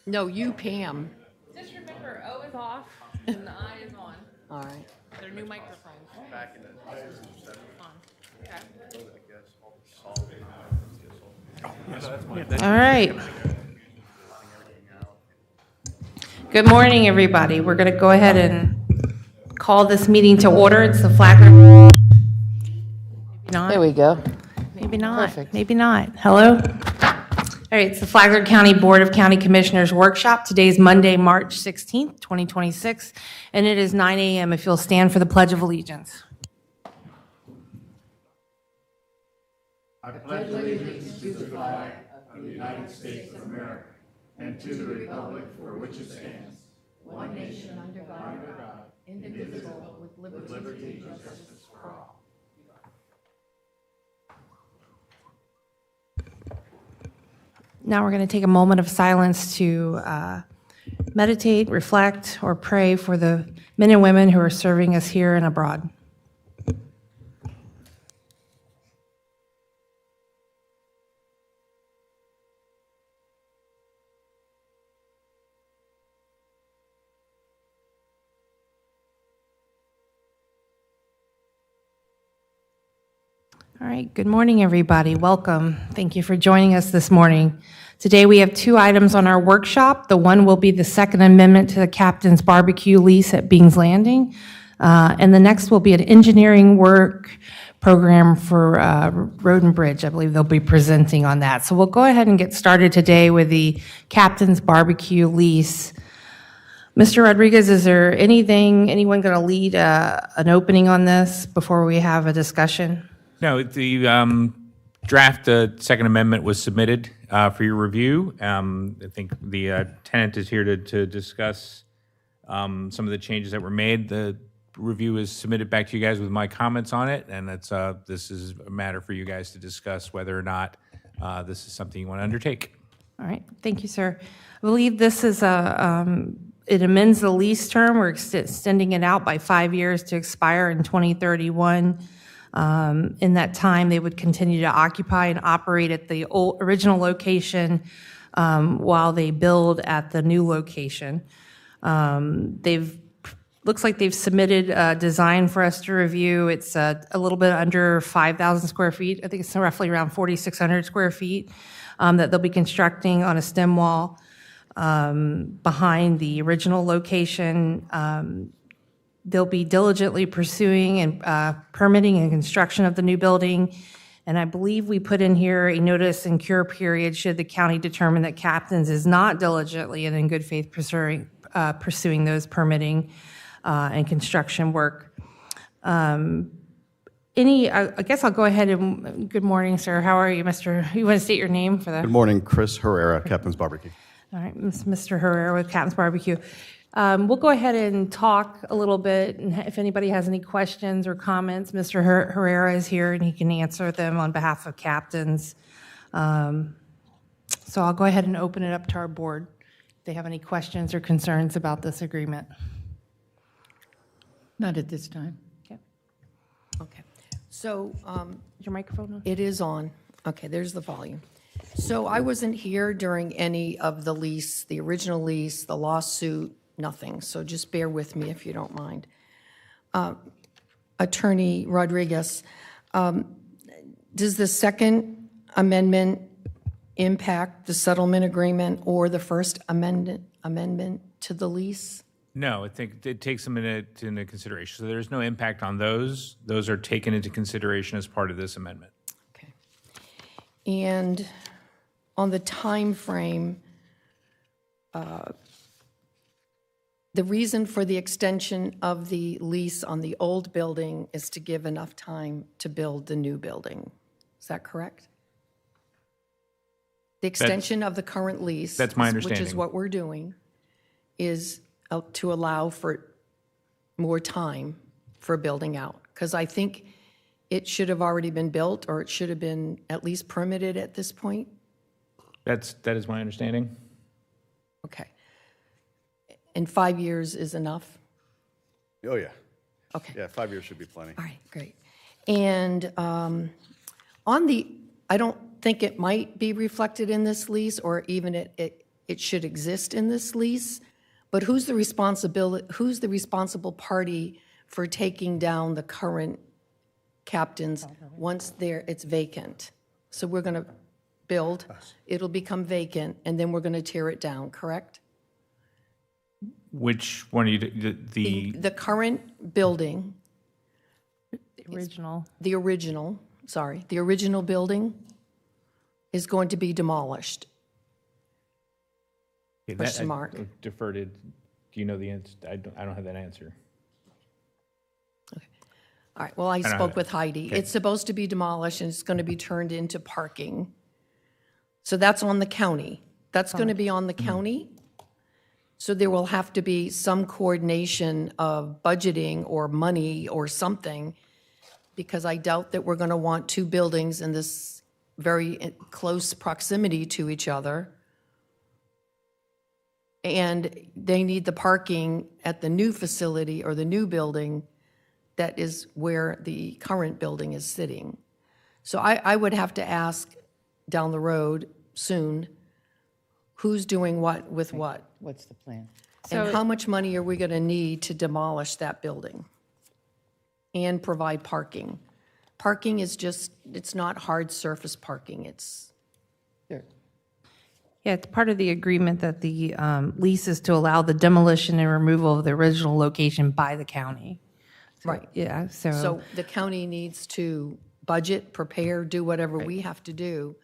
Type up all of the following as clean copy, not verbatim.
No, you, Pam. Just remember, O is off and the I is on. All right. They're new microphones. Back in the On. Okay. All right. Good morning, everybody. We're going to go ahead and call this meeting to order. It's the Flagler. Maybe not. There we go. Maybe not. Perfect. Maybe not. Hello? All right, it's the Flagler County Board of County Commissioners Workshop. Today is Monday, March 16th, 2026, and it is 9 a.m. If you'll stand for the Pledge of Allegiance. I pledge allegiance to the flag of the United States of America and to the republic for which it stands, one nation under God, indivisible, with liberty and justice for all. Now we're going to take a moment of silence to meditate, reflect, or pray for the men and women who are serving us here and abroad. All right, good morning, everybody. Welcome. Thank you for joining us this morning. Today we have two items on our workshop. The one will be the Second Amendment to the Captain's Barbecue lease at Bing's Landing, and the next will be an engineering work program for Road and Bridge. I believe they'll be presenting on that. So we'll go ahead and get started today with the Captain's Barbecue lease. Mr. Rodriguez, is there anyone going to lead an opening on this before we have a discussion? No, the draft Second Amendment was submitted for your review. I think the tenant is here to discuss some of the changes that were made. The review is submitted back to you guys with my comments on it, and this is a matter for you guys to discuss whether or not this is something you want to undertake. All right, thank you, sir. I believe this is it amends the lease term. We're extending it out by 5 years to expire in 2031. In that time, they would continue to occupy and operate at the original location while they build at the new location. Looks like they've submitted a design for us to review. It's a little bit under 5,000 square feet. I think it's roughly around 4,600 square feet that they'll be constructing on a stem wall behind the original location. They'll be diligently pursuing and permitting and construction of the new building. And I believe we put in here a notice and cure period should the county determine that Captain's is not diligently and in good faith pursuing those permitting and construction work. I guess I'll go ahead and, good morning, sir. How are you, Mr.? You want to state your name for the? Good morning, Chris Herrera, Captain's Barbecue. All right, Mr. Herrera with Captain's Barbecue. We'll go ahead and talk a little bit, and if anybody has any questions or comments, Mr. Herrera is here and he can answer them on behalf of Captain's. So I'll go ahead and open it up to our board if they have any questions or concerns about this agreement. Not at this time. Okay. Okay. So Is your microphone on? it is on. Okay, there's the volume. So I wasn't here during any of the lease, the original lease, the lawsuit, nothing. So just bear with me if you don't mind. Attorney Rodriguez, does the Second Amendment impact the settlement agreement or the First Amendment to the lease? No, I think it takes them into consideration. So there's no impact on those. Those are taken into consideration as part of this amendment. Okay. And on the time frame, the reason for the extension of the lease on the old building is to give enough time to build the new building. Is that correct? The extension of the current lease. That's my Which is understanding. what we're doing, is to allow for more time for building out. Because I think it should have already been built, or it should have been at least permitted at this point. That is my understanding. Okay. And 5 years is enough? Oh, yeah. Okay. Yeah, 5 years should be plenty. All right, great. And on the, I don't think it might be reflected in this lease, or even it should exist in this lease, but who's the responsible party for taking down the current captains once it's vacant? So we're going to build, it'll become vacant, and then we're going to tear it down, correct? Which one are you, The current building, Original. the original building is going to be demolished. Okay, Question mark. Deferred. Do you know the answer? I don't have that answer. All right, well, I know. spoke with Heidi. Okay. It's supposed to be demolished, and it's going to be turned into parking. So that's on the county. That's going to be on the county. So there will have to be some coordination of budgeting or money or something, because I doubt that we're going to want two buildings in this very close proximity to each other. And they need the parking at the new facility or the new building that is where the current building is sitting. So I would have to ask down the road soon, who's doing what with what? What's the plan? And how much money are we going to need to demolish that building and provide parking? Parking is just, it's not hard surface parking, it's, Sure. Yeah, it's part of the agreement that the lease is to allow the demolition and removal of the original location by the county. right. Yeah, So the county needs to budget, prepare, do whatever we have to do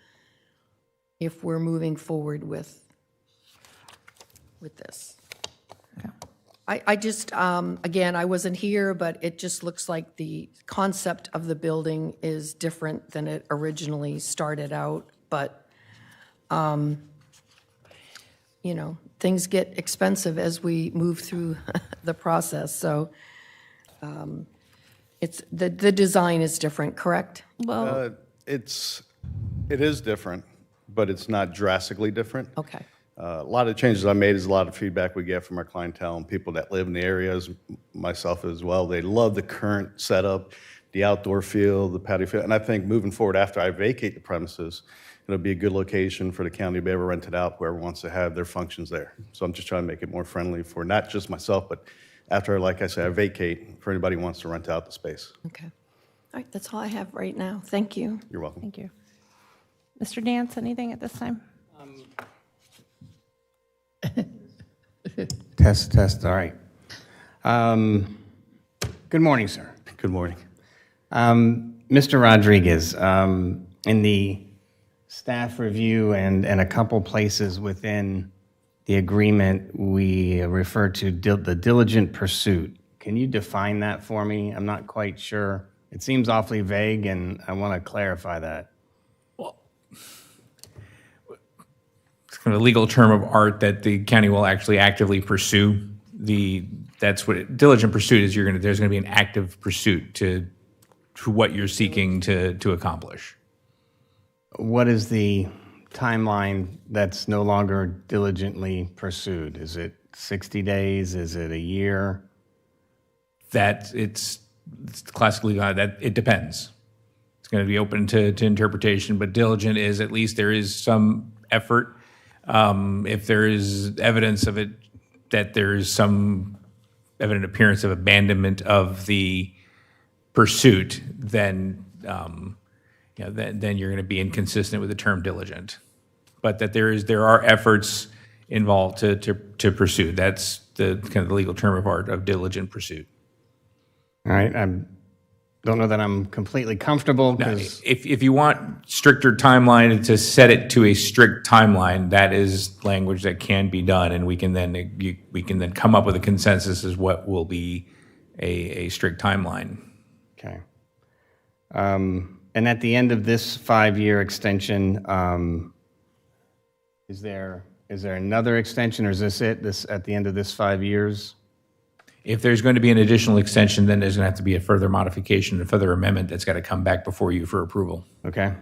if we're moving forward with this. I just, again, I wasn't here, but it just looks like the concept of the building is different than it originally started out. But, you know, things get expensive as we move through the process. So it's, the design is different, correct? well, It is different, but it's not drastically different. Okay. A lot of changes I made is a lot of feedback we get from our clientele and people that live in the areas, myself as well. They love the current setup, the outdoor feel, the patio feel. And I think moving forward, after I vacate the premises, it'll be a good location for the county to be able to rent it out, whoever wants to have their functions there. So I'm just trying to make it more friendly for not just myself, but after, like I said, I vacate, for anybody who wants to rent out the space. Okay. All right, that's all I have right now. Thank you. You're welcome. thank you. Mr. Dance, anything at this time? Test, all right. Good morning, sir. Good morning. Mr. Rodriguez, in the staff review and a couple places within the agreement, we refer to the diligent pursuit. Can you define that for me? I'm not quite sure. It seems awfully vague, and I want to clarify that. It's kind of a legal term of art that the county will actually actively pursue. That's what diligent pursuit is. There's going to be an active pursuit to what you're seeking to accomplish. What is the timeline that's no longer diligently pursued? Is it 60 days? Is it a year? That it's classically that it depends. It's going to be open to interpretation, but diligent is at least there is some effort. If there is evidence of it, that there is some evident appearance of abandonment of the pursuit, then then you're going to be inconsistent with the term diligent. But that there are efforts involved to pursue. That's the kind of the legal term of art of diligent pursuit. All right, I don't know that I'm completely comfortable Now, because if you want stricter timeline, to set it to a strict timeline, that is language that can be done, and we can then come up with a consensus as what will be a strict timeline. okay. And at the end of this 5-year extension, is there another extension, or is this it? This at the end of this 5 years? If there's going to be an additional extension, then there's going to have to be a further modification, a further amendment that's got to come back before you for approval. Okay.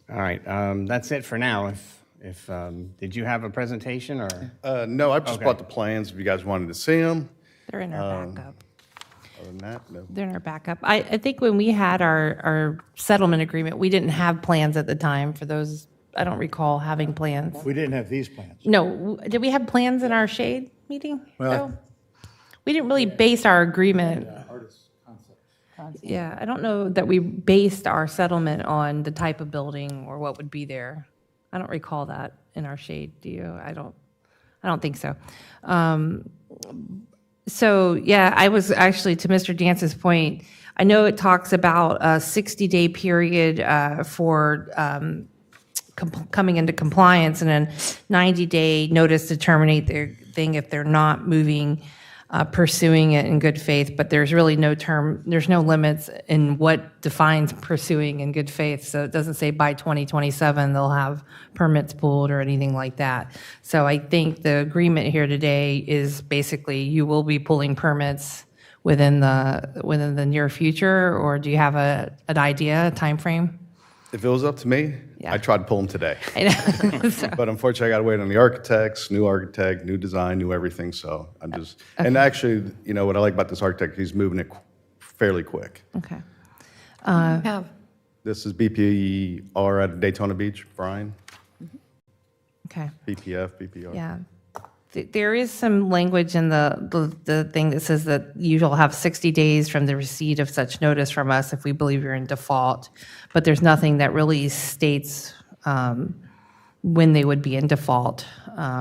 All right. That's it for now. If did you have a presentation or? No, I just Okay. brought the plans if you guys wanted to see them. They're in our backup. Other than that, no. They're in our backup. I think when we had our settlement agreement, we didn't have plans at the time for those I don't recall having plans. We didn't have these plans. No, did we have plans in our shade meeting? Well, though? We didn't really base our agreement. Yeah, I don't know that we based our settlement on the type of building or what would be there. I don't recall that in our shade, do you? I don't think so. So, yeah, I was actually, to Mr. Dance's point, I know it talks about a 60-day period for coming into compliance and then 90-day notice to terminate their thing if they're not moving, pursuing it in good faith, but there's really no term, there's no limits in what defines pursuing in good faith. So it doesn't say by 2027 they'll have permits pulled or anything like that. So I think the agreement here today is basically you will be pulling permits within the near future, or do you have an idea, a timeframe? If it was up to me, Yeah. I'd try to pull them today. I know. So- But unfortunately, I got to wait on the architects, new architect, new design, new everything. So I'm just, and actually, you know, what I like about this architect, he's moving it fairly quick. Okay. Have, This is BPR at Daytona Beach, Brian, Okay. BPF, BPR. Yeah. There is some language in the thing that says that you'll have 60 days from the receipt of such notice from us if we believe you're in default. But there's nothing that really states when they would be in default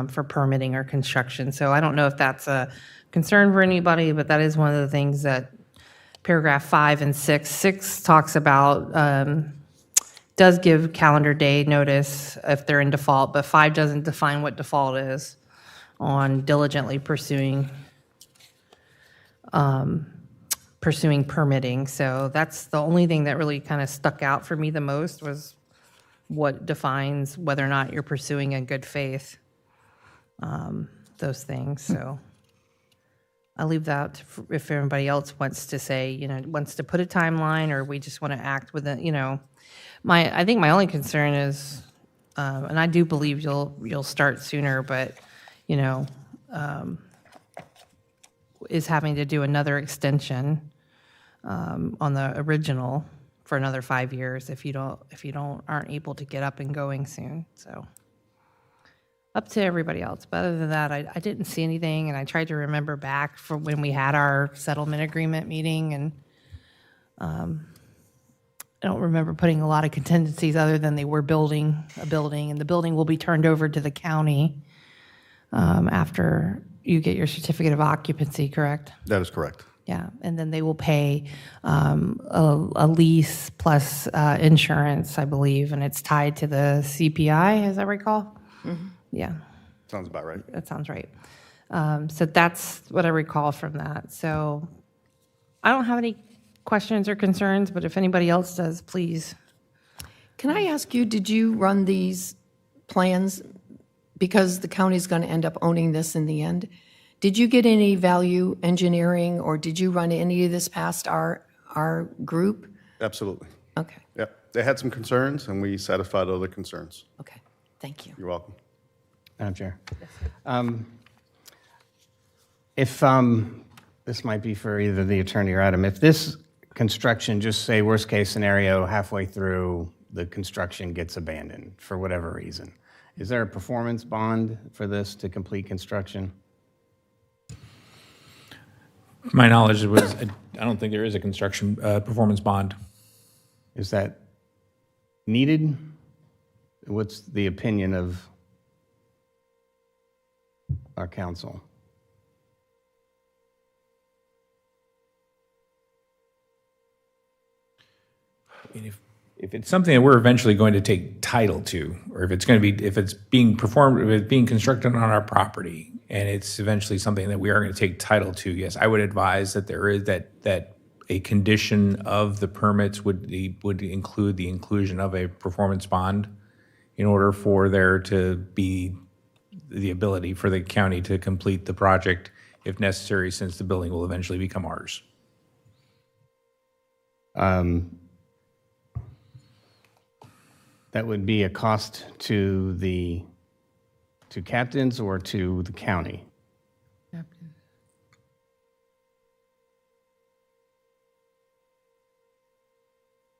for permitting or construction. So I don't know if that's a concern for anybody, but that is one of the things that paragraph 5 and 6. 6 talks about, does give calendar day notice if they're in default, but 5 doesn't define what default is on diligently pursuing permitting. So that's the only thing that really kind of stuck out for me the most was what defines whether or not you're pursuing in good faith, those things. So I'll leave that if everybody else wants to say, you know, wants to put a timeline, or we just want to act within, you know. I think my only concern is, and I do believe you'll start sooner, but you know, is having to do another extension on the original for another 5 years if you aren't able to get up and going soon. So up to everybody else. But other than that, I didn't see anything, and I tried to remember back from when we had our settlement agreement meeting, and I don't remember putting a lot of contingencies other than they were building a building, and the building will be turned over to the county after you get your certificate of occupancy, correct? That is correct. Yeah, and then they will pay a lease plus insurance, I believe, and it's tied to the CPI, as I recall. Mm-hmm. Yeah, Sounds about right. that sounds right. So that's what I recall from that. So I don't have any questions or concerns, but if anybody else does, please. can I ask you, did you run these plans, because the county's going to end up owning this in the end? Did you get any value engineering, or did you run any of this past our group? Absolutely. Okay, Yep. They had some concerns, and we satisfied all the concerns. okay, thank you. You're welcome. Madam Chair. If, this might be for either the attorney or Adam, if this construction, just say worst case scenario, halfway through, the construction gets abandoned for whatever reason, is there a performance bond for this to complete construction? My knowledge was, I don't think there is a construction performance bond. Is that needed? What's the opinion of our council? I mean, if it's something that we're eventually going to take title to, or if it's going to be, if it's being performed, if it's being constructed on our property, and it's eventually something that we are going to take title to, yes, I would advise that there is that a condition of the permits would include the inclusion of a performance bond in order for there to be the ability for the county to complete the project if necessary, since the building will eventually become ours. That would be a cost to captains or to the county?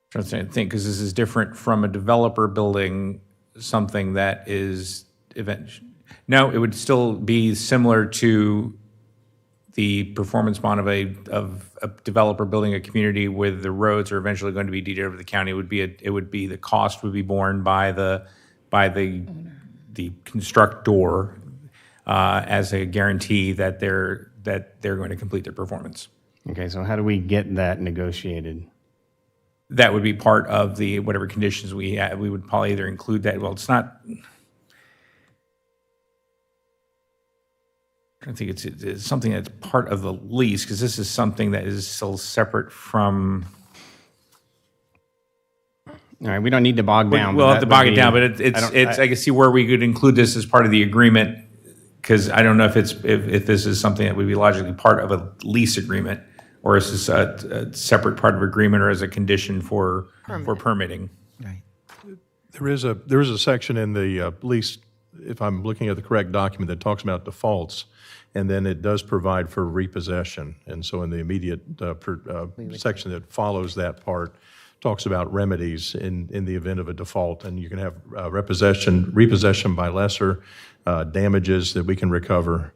Trying to think, because this is different from a developer building something that is no, it would still be similar to the performance bond of a developer building a community where the roads are eventually going to be deeded over to the county. It would be the cost would be borne by the constructor as a guarantee that they're going to complete their performance. Okay, so how do we get that negotiated? That would be part of the whatever conditions we have. We would probably either include that. Well, it's not. I think it's something that's part of the lease because this is something that is still separate from. All right, we don't need to bog down. We'll but have to that bog would it down, be- but I can see where we could include this as part of the agreement because I don't know if this is something that would be logically part of a lease agreement or is this a separate part of agreement or as a condition for permitting. Right. There is a section in the lease, if I'm looking at the correct document, that talks about defaults, and then it does provide for repossession. And so in the immediate section that follows that part, talks about remedies in the event of a default, and you can have repossession by lesser, damages that we can recover,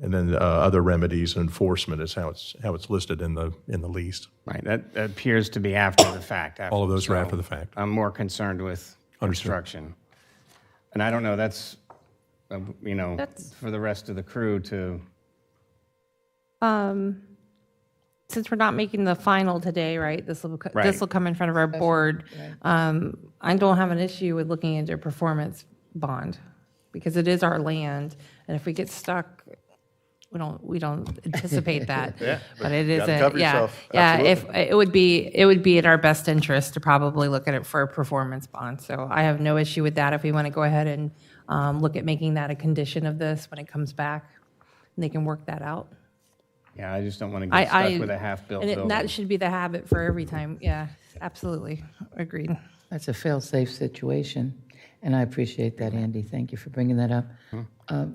and then other remedies and enforcement is how it's listed in the lease. Right, that appears to be after the fact. All of those are so after the fact. I'm more concerned with construction. And I don't know, that's, for the rest of the crew to, Since we're not making the final today, right, this will Right. come in front of our board. I don't have an issue with looking into a performance bond because it is our land. And if we get stuck, we don't anticipate that. But it is gotta cover yourself. yeah. If Absolutely. it would be in our best interest to probably look at it for a performance bond. So I have no issue with that if we want to go ahead and look at making that a condition of this when it comes back. And they can work that out. yeah, I just don't want to get stuck with a half-built And building. that should be the habit for every time. Yeah, absolutely. Agreed. That's a fail-safe situation, and I appreciate that, Andy. Thank you for bringing that up.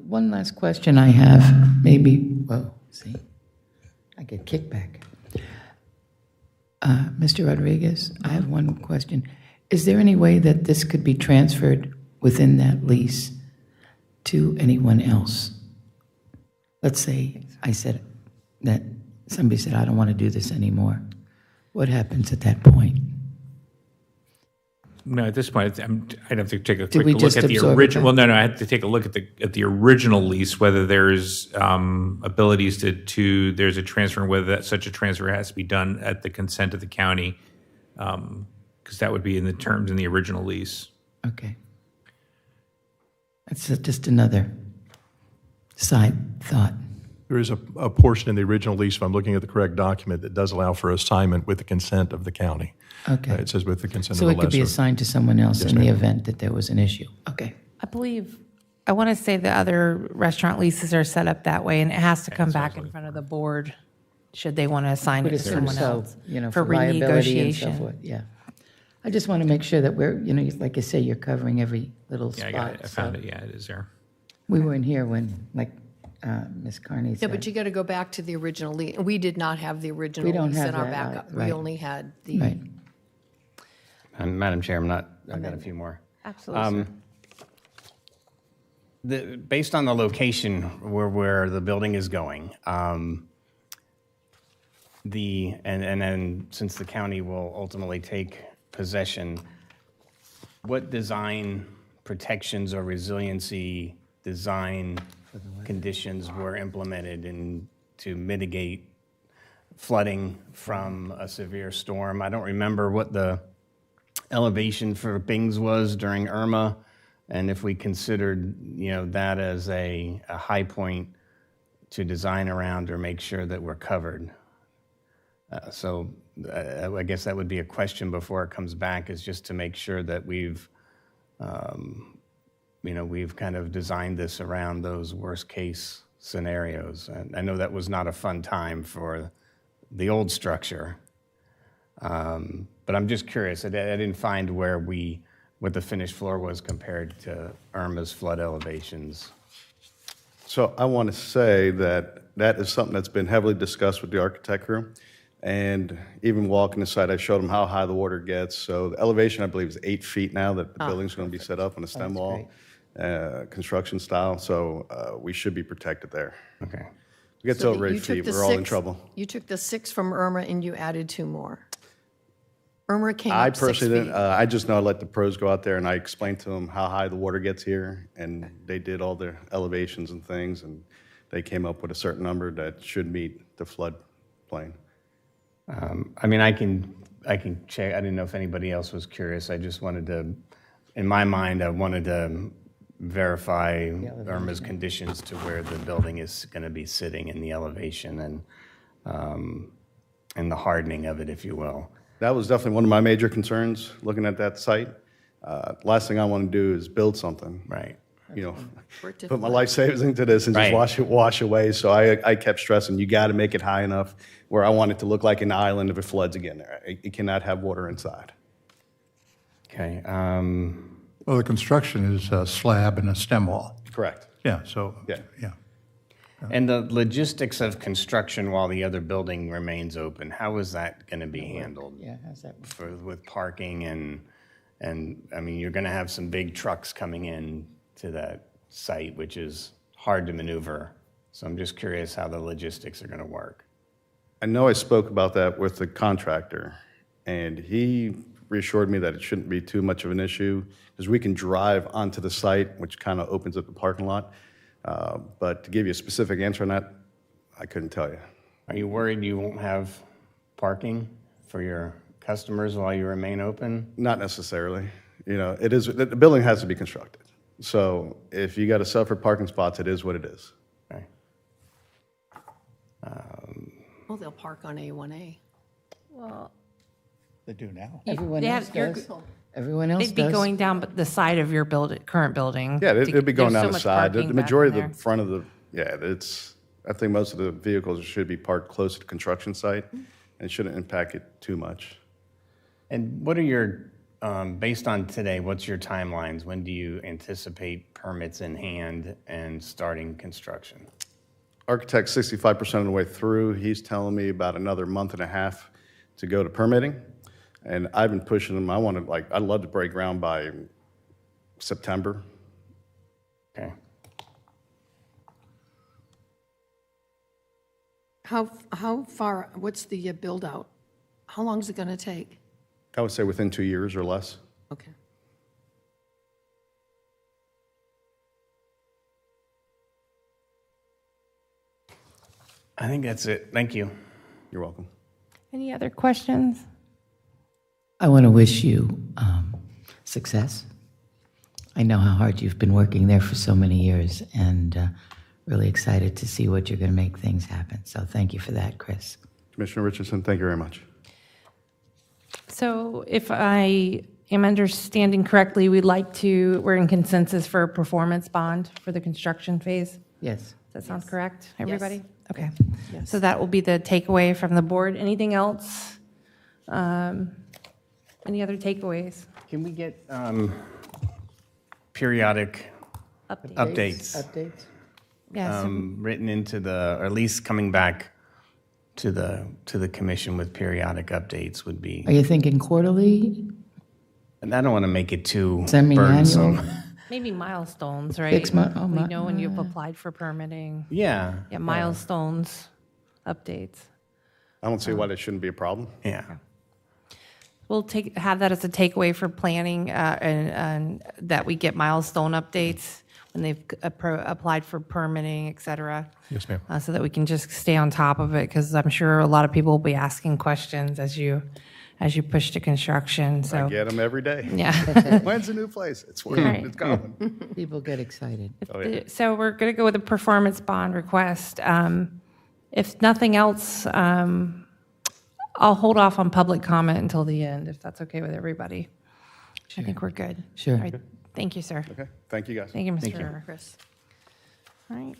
One last question I have, see, I get kickback. Mr. Rodriguez, I have one question. Is there any way that this could be transferred within that lease to anyone else? Let's say somebody said, I don't want to do this anymore. What happens at that point? No, at this point, I'd have to take a Did quick we look just at the absorb it original. Well, then? no, I had to take a look at the original lease, whether there's abilities to there's a transfer, and whether such a transfer has to be done at the consent of the county, because that would be in the terms in the original lease. Okay. That's just another side thought. There is a portion in the original lease, if I'm looking at the correct document, that does allow for assignment with the consent of the county. Okay. It says with the consent So of it the could be lessor. assigned to someone else in the event that there was an issue. Okay. I want to say the other restaurant leases are set up that way, and it has to come back in front of the board should they want to assign it Would to assume someone so, else for liability and so renegotiation. forth, yeah. I just want to make sure that we're, like you say, you're covering every little Yeah, spot. I got it. I found so- it. Yeah, it is there. We weren't here when, like Ms. Carney Yeah, said. but you got to go back to the original lease. We did not have the original We don't lease have in our that, backup. right. We only had the. Right. And Madam Chair, I've got a few more. Absolutely. Based on the location where the building is going, and then since the county will ultimately take possession, what design protections or resiliency design conditions were implemented to mitigate flooding from a severe storm? I don't remember what the elevation for Bings was during Irma, and if we considered, that as a high point to design around or make sure that we're covered. So I guess that would be a question before it comes back, is just to make sure that we've kind of designed this around those worst case scenarios. And I know that was not a fun time for the old structure. But I'm just curious. I didn't find what the finished floor was compared to Irma's flood elevations. So I want to say that is something that's been heavily discussed with the architect crew. And even walking the site, I showed them how high the water gets. So the elevation, I believe, is 8 feet now that the building's going to be set up on a stem wall, construction style. So we should be protected there. Okay. If it gets So over you 8 took feet, the we're all in 6 trouble. You took the 6 from Irma and you added 2 more. Irma came I up 6 personally feet. didn't, I just know I let the pros go out there and I explained to them how high the water gets here. And they did all the elevations and things, and they came up with a certain number that should meet the flood plain. I mean, I can check. I didn't know if anybody else was curious. I just wanted to, in my mind, I wanted to verify Irma's conditions to where the building is going to be sitting in the elevation and the hardening of it, if you will. That was definitely one of my major concerns, looking at that site. Last thing I want to do is build something, Right. you know, For it to put my flood. life savings into this and just Right. wash away. So I kept stressing, you got to make it high enough where I want it to look like an island if it floods again there. It cannot have water inside. Okay. Well, the construction is a slab and a stem wall. Correct. Yeah, so, Yeah. yeah. And the logistics of construction while the other building remains open, how is that going to be handled? Yeah, how's that? With parking and I mean, you're going to have some big trucks coming in to that site, which is hard to maneuver. So I'm just curious how the logistics are going to work. I know I spoke about that with the contractor, and he reassured me that it shouldn't be too much of an issue because we can drive onto the site, which kind of opens up the parking lot. But to give you a specific answer on that, I couldn't tell you. Are you worried you won't have parking for your customers while you remain open? Not necessarily. You know, it is, the building has to be constructed. So if you got to suffer parking spots, it is what it is. Okay. Well, they'll park on A1A. They do now. Everyone they else have- you're- does. Everyone else They'd be does. going down the side of your current building. Yeah, it'd be going There's down so the much side. The parking back majority in of the front of the, yeah, I think most of the vehicles should be parked close to the construction site, and it shouldn't impact it too much. And what are your, based on today, what's your timelines? When do you anticipate permits in hand and starting construction? Architect's 65% of the way through. He's telling me about another month and a half to go to permitting. And I've been pushing him. I'd love to break ground by September. Okay. How far, what's the build out? How long is it going to take? I would say within 2 years or less. Okay. I think that's it. Thank you. You're welcome. Any other questions? I want to wish you success. I know how hard you've been working there for so many years, and really excited to see what you're going to make things happen. So thank you for that, Chris. Commissioner Richardson, thank you very much. So if I am understanding correctly, we're in consensus for a performance bond for the construction phase? Yes. Does that sound correct, everybody? Okay. Yes. So that will be the takeaway from the board. Anything else? Any other takeaways? Can we get periodic updates Updates? Yes. written into or at least coming back to the commission with periodic updates would be, Are you thinking quarterly? and I don't want to make it too Semi-annual? burdensome. Maybe milestones, right? 6 months? Oh, We know when you've applied for permitting. Yeah. Yeah, milestones, updates. I don't see why that shouldn't be a problem. Yeah. We'll have that as a takeaway for planning, and that we get milestone updates when they've applied for permitting, et cetera. Yes, ma'am. So that we can just stay on top of it, because I'm sure a lot of people will be asking questions as you push to construction, I so. get them every day. Yeah. When's the new place? It's Right. it's coming. People get excited. Oh, yeah. So we're going to go with a performance bond request. If nothing else, I'll hold off on public comment until the end, if that's okay with everybody. I think we're good. Sure. All right. Thank you, sir. Okay, thank you, guys. Thank you, Mr. Chris. All right.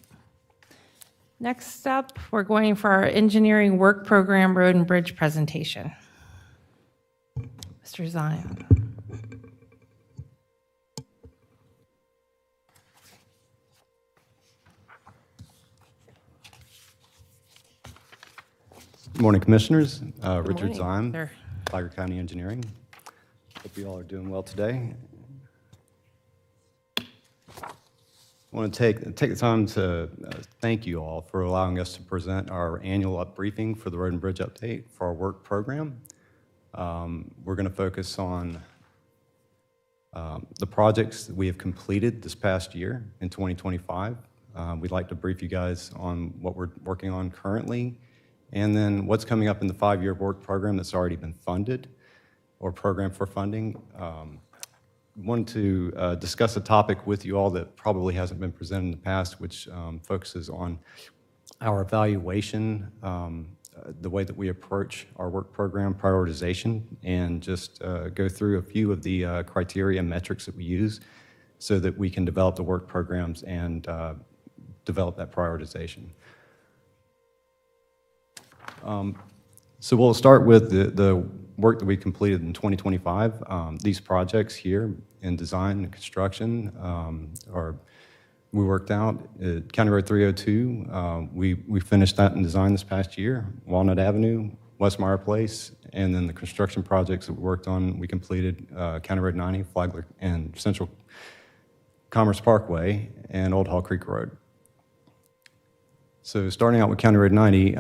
Next up, we're going for our engineering work program road and bridge presentation. Mr. Zion. Morning, Commissioners. Richard morning, Zime, sir. Flagler County Engineering. Hope you all are doing well today. I want to take the time to thank you all for allowing us to present our annual briefing for the Road and Bridge Update for our work program. We're going to focus on the projects that we have completed this past year in 2025. We'd like to brief you guys on what we're working on currently, and then what's coming up in the 5-year work program that's already been funded or programmed for funding. Wanted to discuss a topic with you all that probably hasn't been presented in the past, which focuses on our evaluation, the way that we approach our work program prioritization, and just go through a few of the criteria and metrics that we use so that we can develop the work programs and develop that prioritization. So we'll start with the work that we completed in 2025. These projects here in design and construction we worked out at County Road 302. We finished that in design this past year. Walnut Avenue, Westmeyer Place, and then the construction projects that we worked on, we completed County Road 90, Flagler, and Central Commerce Parkway, and Old Hall Creek Road. So starting out with County Road 90,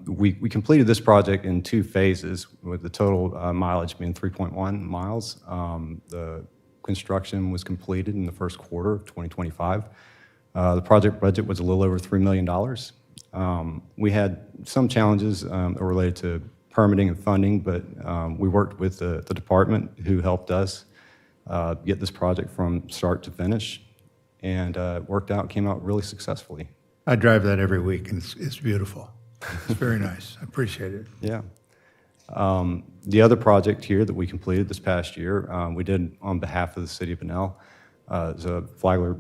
we completed this project in 2 phases, with the total mileage being 3.1 miles. The construction was completed in the first quarter of 2025. The project budget was a little over $3 million. We had some challenges related to permitting and funding, but we worked with the department who helped us get this project from start to finish, and came out really successfully. I drive that every week, and it's beautiful. It's very nice. I appreciate it. Yeah. The other project here that we completed this past year, we did on behalf of the city of Bunnell. It's a Flagler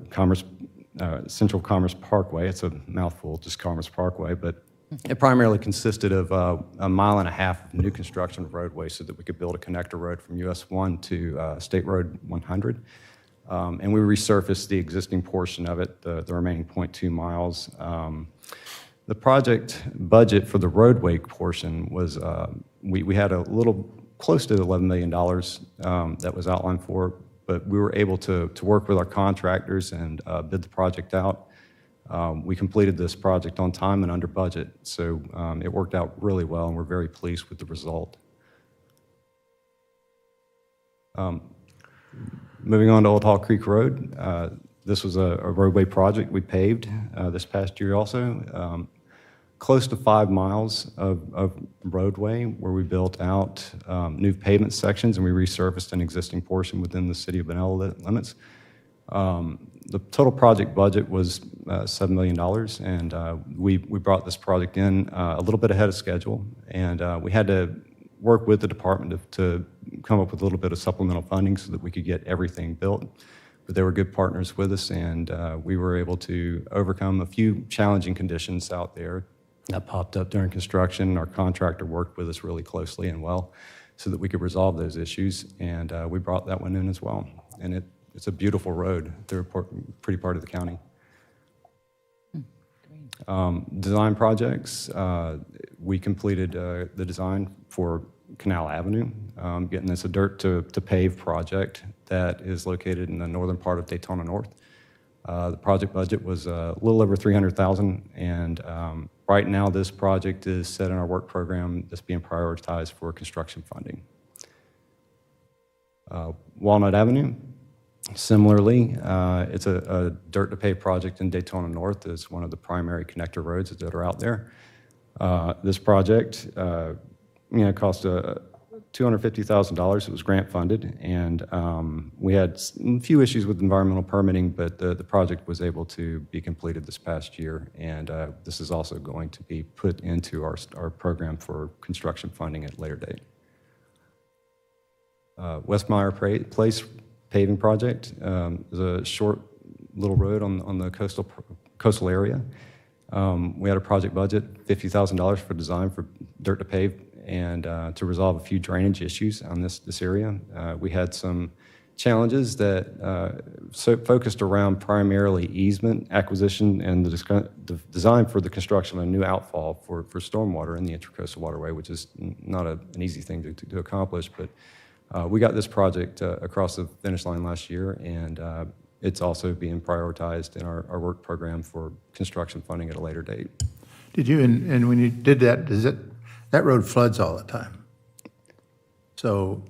Central Commerce Parkway. It's a mouthful, just Commerce Parkway, but it primarily consisted of 1.5 miles of new construction of roadway so that we could build a connector road from US 1 to State Road 100. And we resurfaced the existing portion of it, the remaining 0.2 miles. The project budget for the roadway portion was, we had a little close to $11 million that was outlined for it, but we were able to work with our contractors and bid the project out. We completed this project on time and under budget, so it worked out really well, and we're very pleased with the result. Moving on to Old Hall Creek Road, this was a roadway project we paved this past year also. Close to 5 miles of roadway where we built out new pavement sections, and we resurfaced an existing portion within the city of Bunnell limits. The total project budget was $7 million, and we brought this project in a little bit ahead of schedule, and we had to work with the department to come up with a little bit of supplemental funding so that we could get everything built. But they were good partners with us, and we were able to overcome a few challenging conditions out there that popped up during construction. Our contractor worked with us really closely and well so that we could resolve those issues, and we brought that one in as well. And it's a beautiful road through a pretty part of the county. Design projects, we completed the design for Canal Avenue, getting this a dirt to pave project that is located in the northern part of Daytona North. The project budget was a little over $300,000, and right now this project is set in our work program that's being prioritized for construction funding. Walnut Avenue, similarly, it's a dirt to pave project in Daytona North. It's one of the primary connector roads that are out there. This project, cost $250,000. It was grant funded, and we had a few issues with environmental permitting, but the project was able to be completed this past year, and this is also going to be put into our program for construction funding at a later date. Westmeyer Place paving project is a short little road on the coastal area. We had a project budget, $50,000 for design for dirt to pave, and to resolve a few drainage issues on this area. We had some challenges that focused around primarily easement acquisition and the design for the construction of a new outfall for stormwater in the Intracoastal Waterway, which is not an easy thing to accomplish. But we got this project across the finish line last year, and it's also being prioritized in our work program for construction funding at a later date. Did you, and when you did that, that road floods all the time? So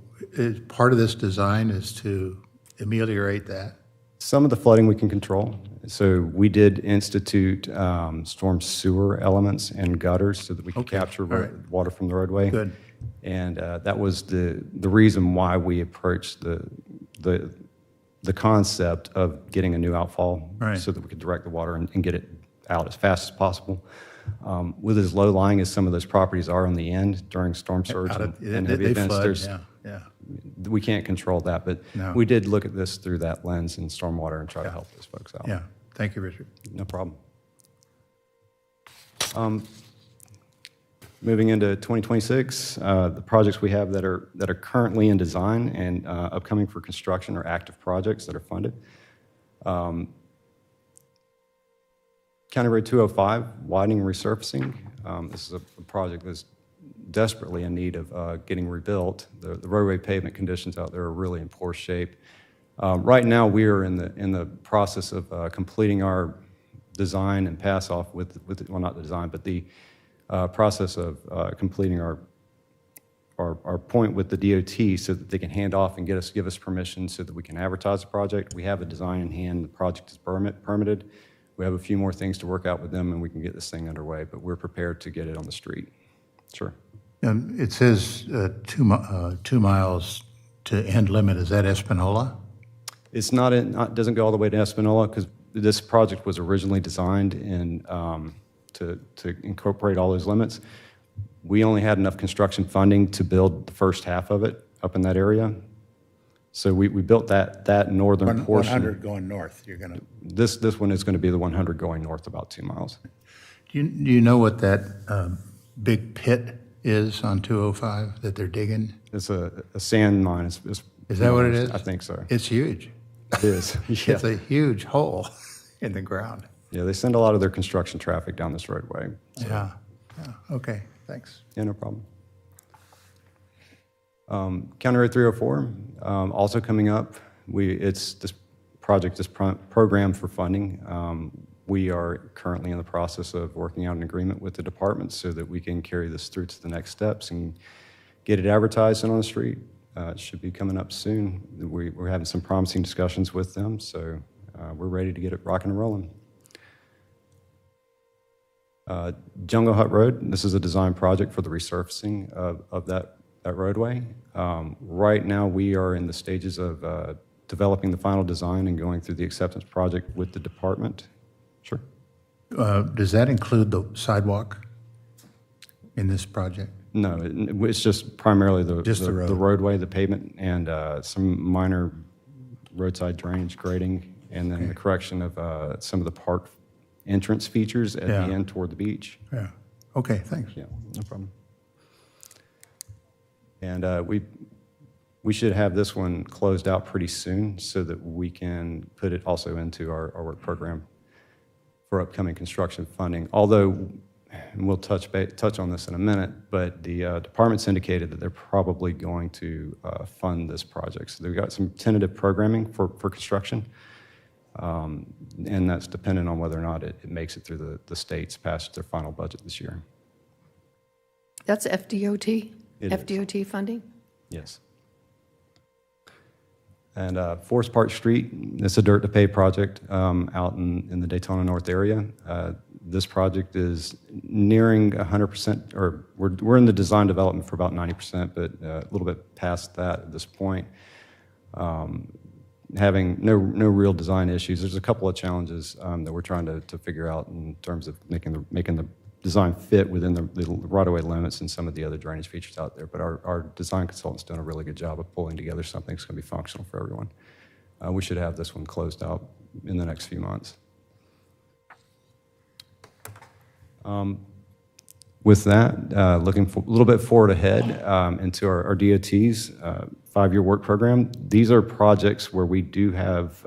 part of this design is to ameliorate that? Some of the flooding we can control. So we did institute storm sewer elements and gutters so that we could capture water from the roadway. Good. And that was the reason why we approached the concept of getting a new outfall so that we could direct the water and get it out as fast as possible. With as low lying as some of those properties are on the end during storm surge and heavy events, we can't control that. But we did look at this through that lens in stormwater and try to help those folks out. Yeah, thank you, Richard. No problem. Moving into 2026, the projects we have that are currently in design and upcoming for construction are active projects that are funded. County Road 205, widening and resurfacing. This is a project that's desperately in need of getting rebuilt. The roadway pavement conditions out there are really in poor shape. Right now, we are in the process of completing our design and pass off with well, not the design, but the process of completing our point with the DOT so that they can hand off and give us permission so that we can advertise the project. We have a design in hand. The project is permitted. We have a few more things to work out with them, and we can get this thing underway, but we're prepared to get it on the street. Sure. It says 2 miles to end limit. Is that Espanola? It's not, doesn't go all the way to Espanola because this project was originally designed to incorporate all those limits. We only had enough construction funding to build the first half of it up in that area. So we built that northern portion. 100 going north, you're going to... This one is going to be the 100 going north about 2 miles. Do you know what that big pit is on 205 that they're digging? It's a sand mine. Is that what it is? I think so. It's huge. It is. Yeah. It's a huge hole in the ground. Yeah, they send a lot of their construction traffic down this roadway. So. Yeah. Okay, thanks. Yeah, no problem. County Road 304, also coming up. This project is programmed for funding. We are currently in the process of working out an agreement with the department so that we can carry this through to the next steps and get it advertised and on the street. It should be coming up soon. We're having some promising discussions with them, so we're ready to get it rocking and rolling. Jungle Hut Road, this is a design project for the resurfacing of that roadway. Right now, we are in the stages of developing the final design and going through the acceptance project with the department. Sure. Does that include the sidewalk in this project? No, it's just primarily the roadway, the pavement, and some minor roadside drainage grading, and then the correction of some of the park entrance features at the end toward the beach. Yeah. Okay, thanks. Yeah, no problem. And we should have this one closed out pretty soon so that we can put it also into our work program for upcoming construction funding. Although, and we'll touch on this in a minute, but the department's indicated that they're probably going to fund this project. So they've got some tentative programming for construction, and that's dependent on whether or not it makes it through the states past their final budget this year. That's FDOT? It is. FDOT funding? Yes. And Forest Park Street, it's a dirt to pave project out in the Daytona North area. This project is nearing 100%, or we're in the design development for about 90%, but a little bit past that at this point. Having no real design issues. There's a couple of challenges that we're trying to figure out in terms of making the design fit within the right-of-way limits and some of the other drainage features out there. But our design consultant's done a really good job of pulling together something that's going to be functional for everyone. We should have this one closed out in the next few months. With that, looking a little bit forward ahead into our DOT's 5-year work program, these are projects where we do have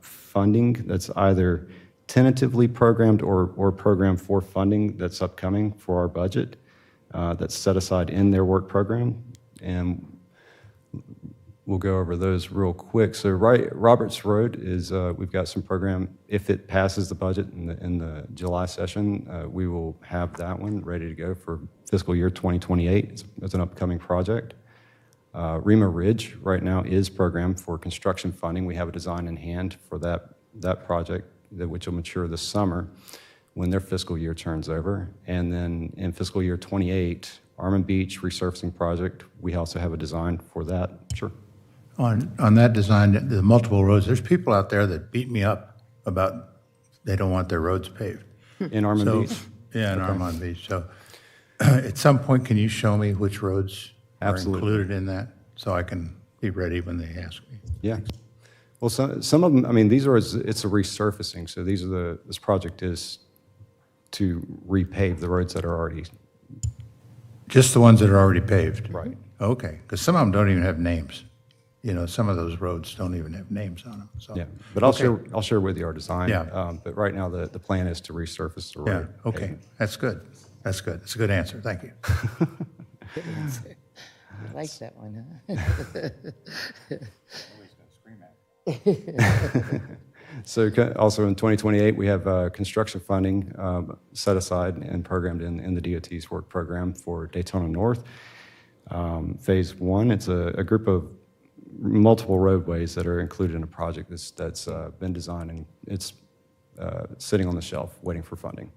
funding that's either tentatively programmed or programmed for funding that's upcoming for our budget that's set aside in their work program. And we'll go over those real quick. So Roberts Road is, we've got some program, if it passes the budget in the July session, we will have that one ready to go for fiscal year 2028. It's an upcoming project. Rima Ridge right now is programmed for construction funding. We have a design in hand for that project, which will mature this summer when their fiscal year turns over. And then in fiscal year 28, Armand Beach resurfacing project, we also have a design for that. Sure. On that design, the multiple roads, there's people out there that beat me up about they don't want their roads paved. In Armand So, Beach? yeah, in Armand Beach. So at some point, can you show me which roads are Absolutely. included in that so I can be ready when they ask me? Yeah. Well, some of them, I mean, it's a resurfacing. So this project is to repave the roads that are already, Just the ones that are already paved? Right. Okay, because some of them don't even have names. You know, some of those roads don't even have names on them, so. yeah. But I'll Okay. share with you our design. Yeah. But right now, the plan is to resurface the Yeah, road. okay, that's good. That's good. It's a good answer, thank you. I like that one, So also in 2028, we have construction funding set aside and programmed in the DOT's work program for Daytona North. Phase 1, it's a group of multiple roadways that are included in a project that's been designed, and it's sitting on the shelf waiting for funding.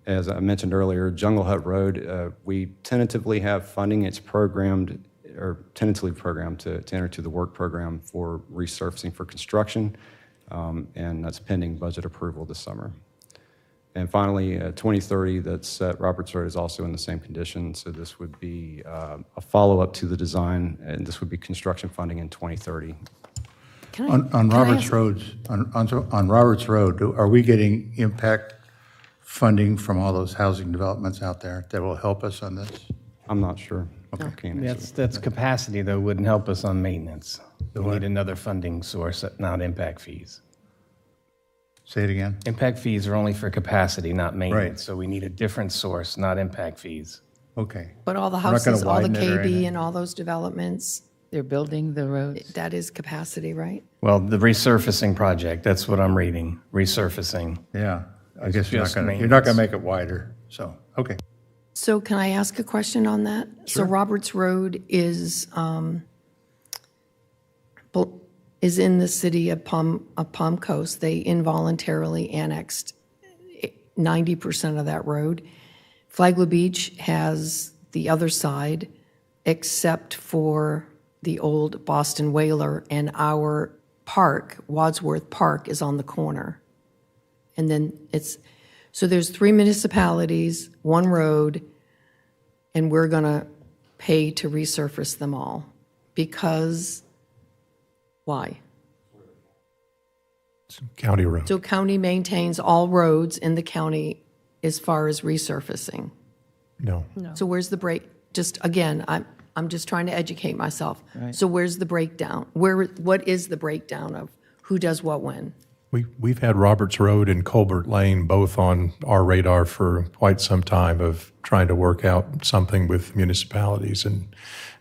As I mentioned earlier, Jungle Hut Road, we tentatively have funding. It's programmed, or tentatively programmed to enter to the work program for resurfacing for construction, and that's pending budget approval this summer. And finally, 2030, that's at Roberts Road, is also in the same condition. So this would be a follow-up to the design, and this would be construction funding in 2030. On can I Roberts ask- Roads, on Roberts Road, are we getting impact funding from all those housing developments out there that will help us on this? I'm not sure. Okay. Can't answer. That's capacity, though, wouldn't help us on maintenance. We need another funding source, not impact fees. Say it again? Impact fees are only for capacity, not maintenance. Right. So we need a different source, not impact fees. Okay. But all the We're not gonna houses, all the widen it or KB anything? and all those developments, They're building the roads. that is capacity, right? Well, the resurfacing project, that's what I'm reading, resurfacing. Yeah, I It's guess just you're not maintenance. gonna make it wider, so, okay. So can I ask a question on that? So Roberts Road is in the city of Palm Coast. They involuntarily annexed 90% of that road. Flagler Beach has the other side, except for the old Boston Whaler, and our park, Wadsworth Park, is on the corner. And then so there's 3 municipalities, 1 road, and we're going to pay to resurface them all. Because, why? County road. So county maintains all roads in the county as far as resurfacing. No. So where's the break? Just, again, I'm just trying to educate myself. So where's the breakdown? What is the breakdown of who does what when? We've had Roberts Road and Colbert Lane both on our radar for quite some time of trying to work out something with municipalities, and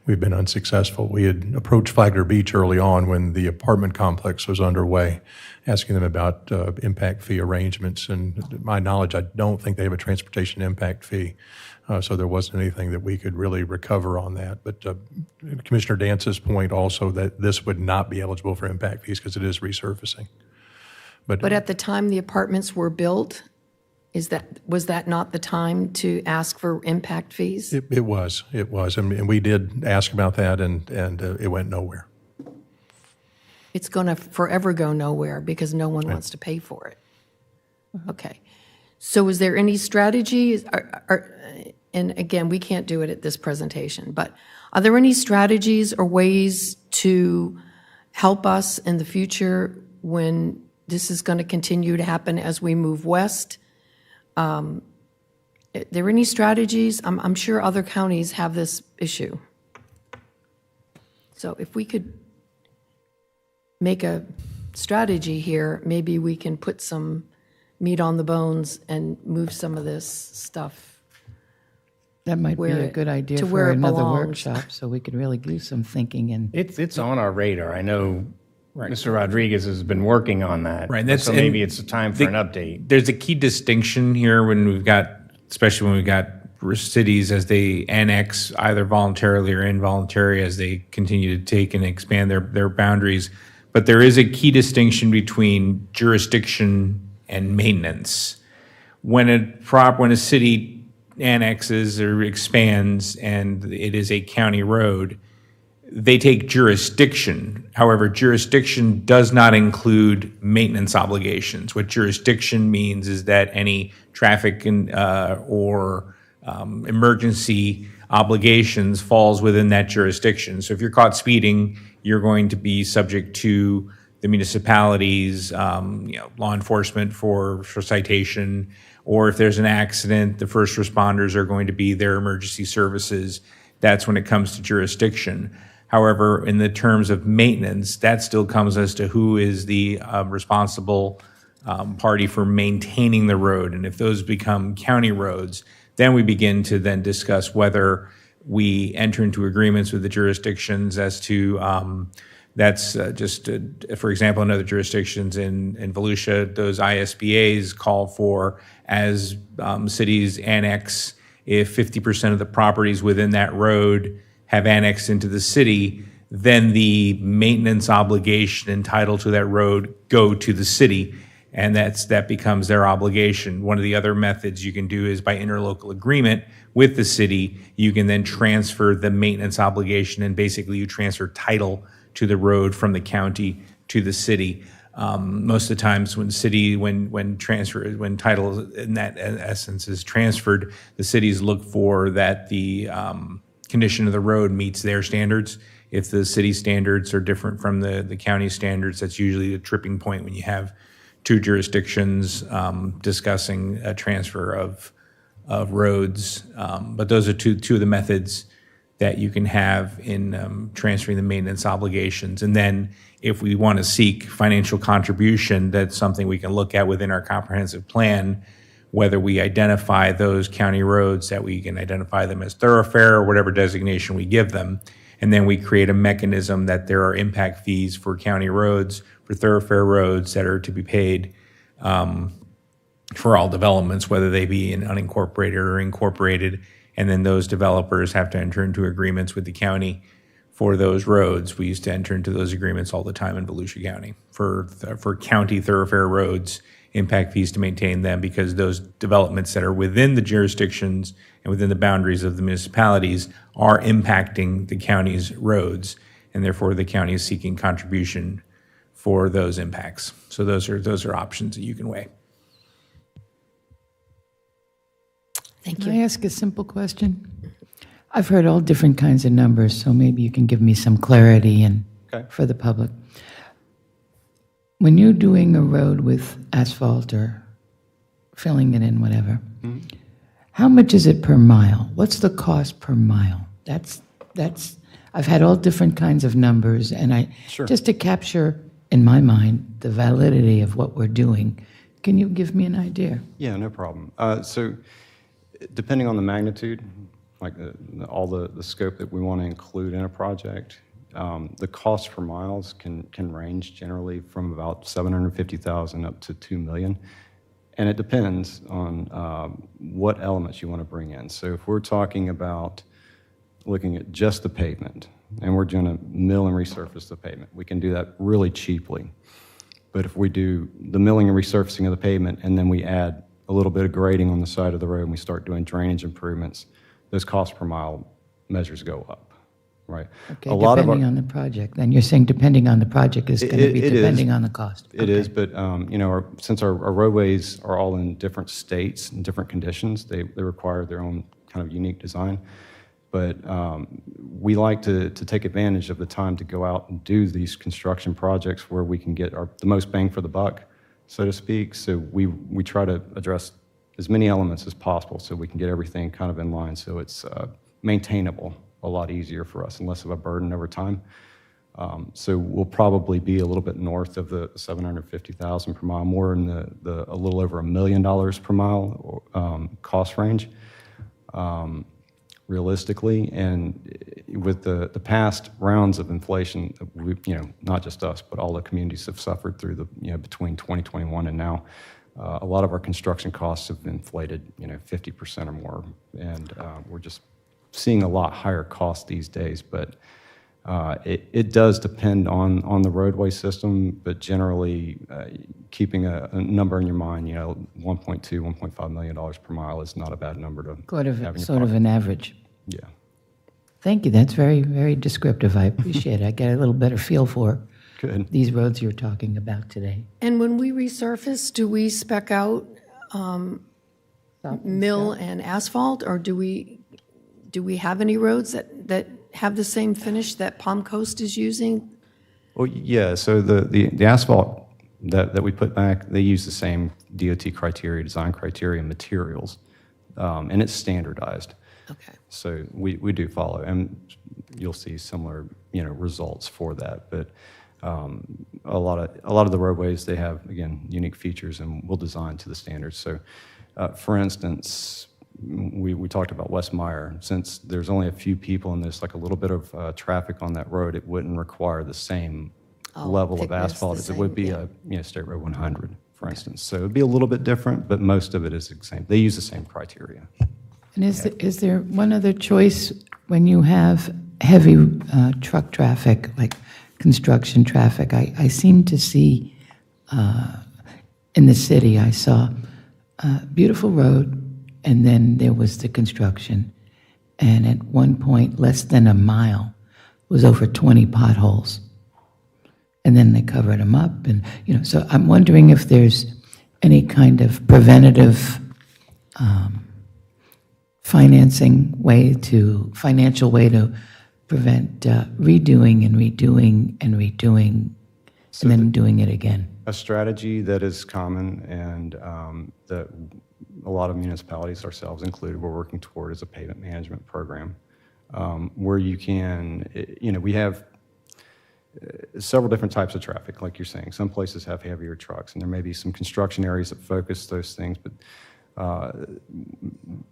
we've been unsuccessful. We had approached Flagler Beach early on when the apartment complex was underway, asking them about impact fee arrangements, and to my knowledge, I don't think they have a transportation impact fee, so there wasn't anything that we could really recover on that. But Commissioner Dance's point also that this would not be eligible for impact fees because it is resurfacing. But at the time the apartments were built, was that not the time to ask for impact fees? It was, and we did ask about that, and it went nowhere. It's going to forever go nowhere because no one wants to pay for it. Okay. So is there any strategy, and again, we can't do it at this presentation, but are there any strategies or ways to help us in the future when this is going to continue to happen as we move west? there any strategies? I'm sure other counties have this issue. So if we could make a strategy here, maybe we can put some meat on the bones and move some of this stuff. That might be Where a it- good idea to for where it another belongs. workshop, so we could really do some thinking and. It's on our radar. I know Mr. Rodriguez has been working on that. Right, that's- So maybe and it's a time for an update. There's a key distinction here when we've got, especially when we've got cities as they annex either voluntarily or involuntarily as they continue to take and expand their boundaries. But there is a key distinction between jurisdiction and maintenance. When a city annexes or expands and it is a county road, they take jurisdiction. However, jurisdiction does not include maintenance obligations. What jurisdiction means is that any traffic or emergency obligations falls within that jurisdiction. So if you're caught speeding, you're going to be subject to the municipalities, law enforcement for citation, or if there's an accident, the first responders are going to be their emergency services. That's when it comes to jurisdiction. However, in the terms of maintenance, that still comes as to who is the responsible party for maintaining the road. And if those become county roads, then we begin to then discuss whether we enter into agreements with the jurisdictions as to, for example, in other jurisdictions in Volusia, those ISBAs call for, as cities annex, if 50% of the properties within that road have annexed into the city, then the maintenance obligation entitled to that road go to the city, and that becomes their obligation. One of the other methods you can do is by interlocal agreement with the city, you can then transfer the maintenance obligation, and basically you transfer title to the road from the county to the city. Most of the times when title in that essence is transferred, the cities look for that the condition of the road meets their standards. If the city standards are different from the county standards, that's usually the tripping point when you have two jurisdictions discussing a transfer of roads. But those are two of the methods that you can have in transferring the maintenance obligations. And then if we want to seek financial contribution, that's something we can look at within our comprehensive plan, whether we identify those county roads, that we can identify them as thoroughfare or whatever designation we give them. And then we create a mechanism that there are impact fees for county roads, for thoroughfare roads that are to be paid for all developments, whether they be in unincorporated or incorporated. And then those developers have to enter into agreements with the county for those roads. We used to enter into those agreements all the time in Volusia County for county thoroughfare roads, impact fees to maintain them, because those developments that are within the jurisdictions and within the boundaries of the municipalities are impacting the county's roads, and therefore the county is seeking contribution for those impacts. So those are options that you can weigh. Thank Can I you. ask a simple question? I've heard all different kinds of numbers, so maybe you can give me some clarity and Okay. for the public. When you're doing a road with asphalt or filling it in, whatever, how much is it per mile? What's the cost per mile? That's. I've had all different kinds of numbers, and Sure. just to capture in my mind the validity of what we're doing. Can you give me an idea? Yeah, no problem. So depending on the magnitude, like all the scope that we want to include in a project, the cost per miles can range generally from about $750,000 up to $2 million. And it depends on what elements you want to bring in. So if we're talking about looking at just the pavement, and we're going to mill and resurface the pavement, we can do that really cheaply. But if we do the milling and resurfacing of the pavement, and then we add a little bit of grading on the side of the road, and we start doing drainage improvements, those cost per mile measures go up, right? Okay, depending on the project. Then you're saying depending on the project is going to be It is. depending on the cost. It is, but since our roadways are all in different states and different conditions, they require their own kind of unique design. But we like to take advantage of the time to go out and do these construction projects where we can get the most bang for the buck, so to speak. So we try to address as many elements as possible so we can get everything kind of in line so it's maintainable a lot easier for us and less of a burden over time. So we'll probably be a little bit north of the 750,000 per mile, more in the a little over $1 million per mile cost range, realistically. And with the past rounds of inflation, we, not just us, but all the communities have suffered through the, between 2021 and now. A lot of our construction costs have inflated, 50% or more, and we're just seeing a lot higher costs these days. But it does depend on the roadway system, but generally keeping a number in your mind, $1.2, $1.5 million per mile is not a bad number to have in your Sort of pocket. an average. Yeah. Thank you. That's very, very descriptive. I appreciate it. I get a little better feel for Good. these roads you're talking about today. And when we resurface, do we spec out mill and asphalt, or do we have any roads that have the same finish that Palm Coast is using? Well, yeah, so the asphalt that we put back, they use the same DOT criteria, design criteria, and materials, and it's standardized. Okay. So we do follow, and you'll see similar, results for that. But a lot of the roadways, they have, again, unique features, and we'll design to the standards. So, for instance, we talked about West Meyer. Since there's only a few people and there's like a little bit of traffic on that road, it wouldn't require the same level of thickness, asphalt the as it would be same, a State Road 100, for instance. So it'd be a little bit different, but most of it is the same. They use the same criteria. And is there one other choice when you have heavy truck traffic, like construction traffic? I seem to see in the city, I saw a beautiful road, and then there was the construction. And at one point, less than a mile, was over 20 potholes. And then they covered them up. And, so I'm wondering if there's any kind of preventative financial way to prevent redoing and redoing and redoing, and then doing it again. A strategy that is common and that a lot of municipalities, ourselves included, we're working toward is a pavement management program where you can, we have several different types of traffic, like you're saying. Some places have heavier trucks, and there may be some construction areas that focus those things, but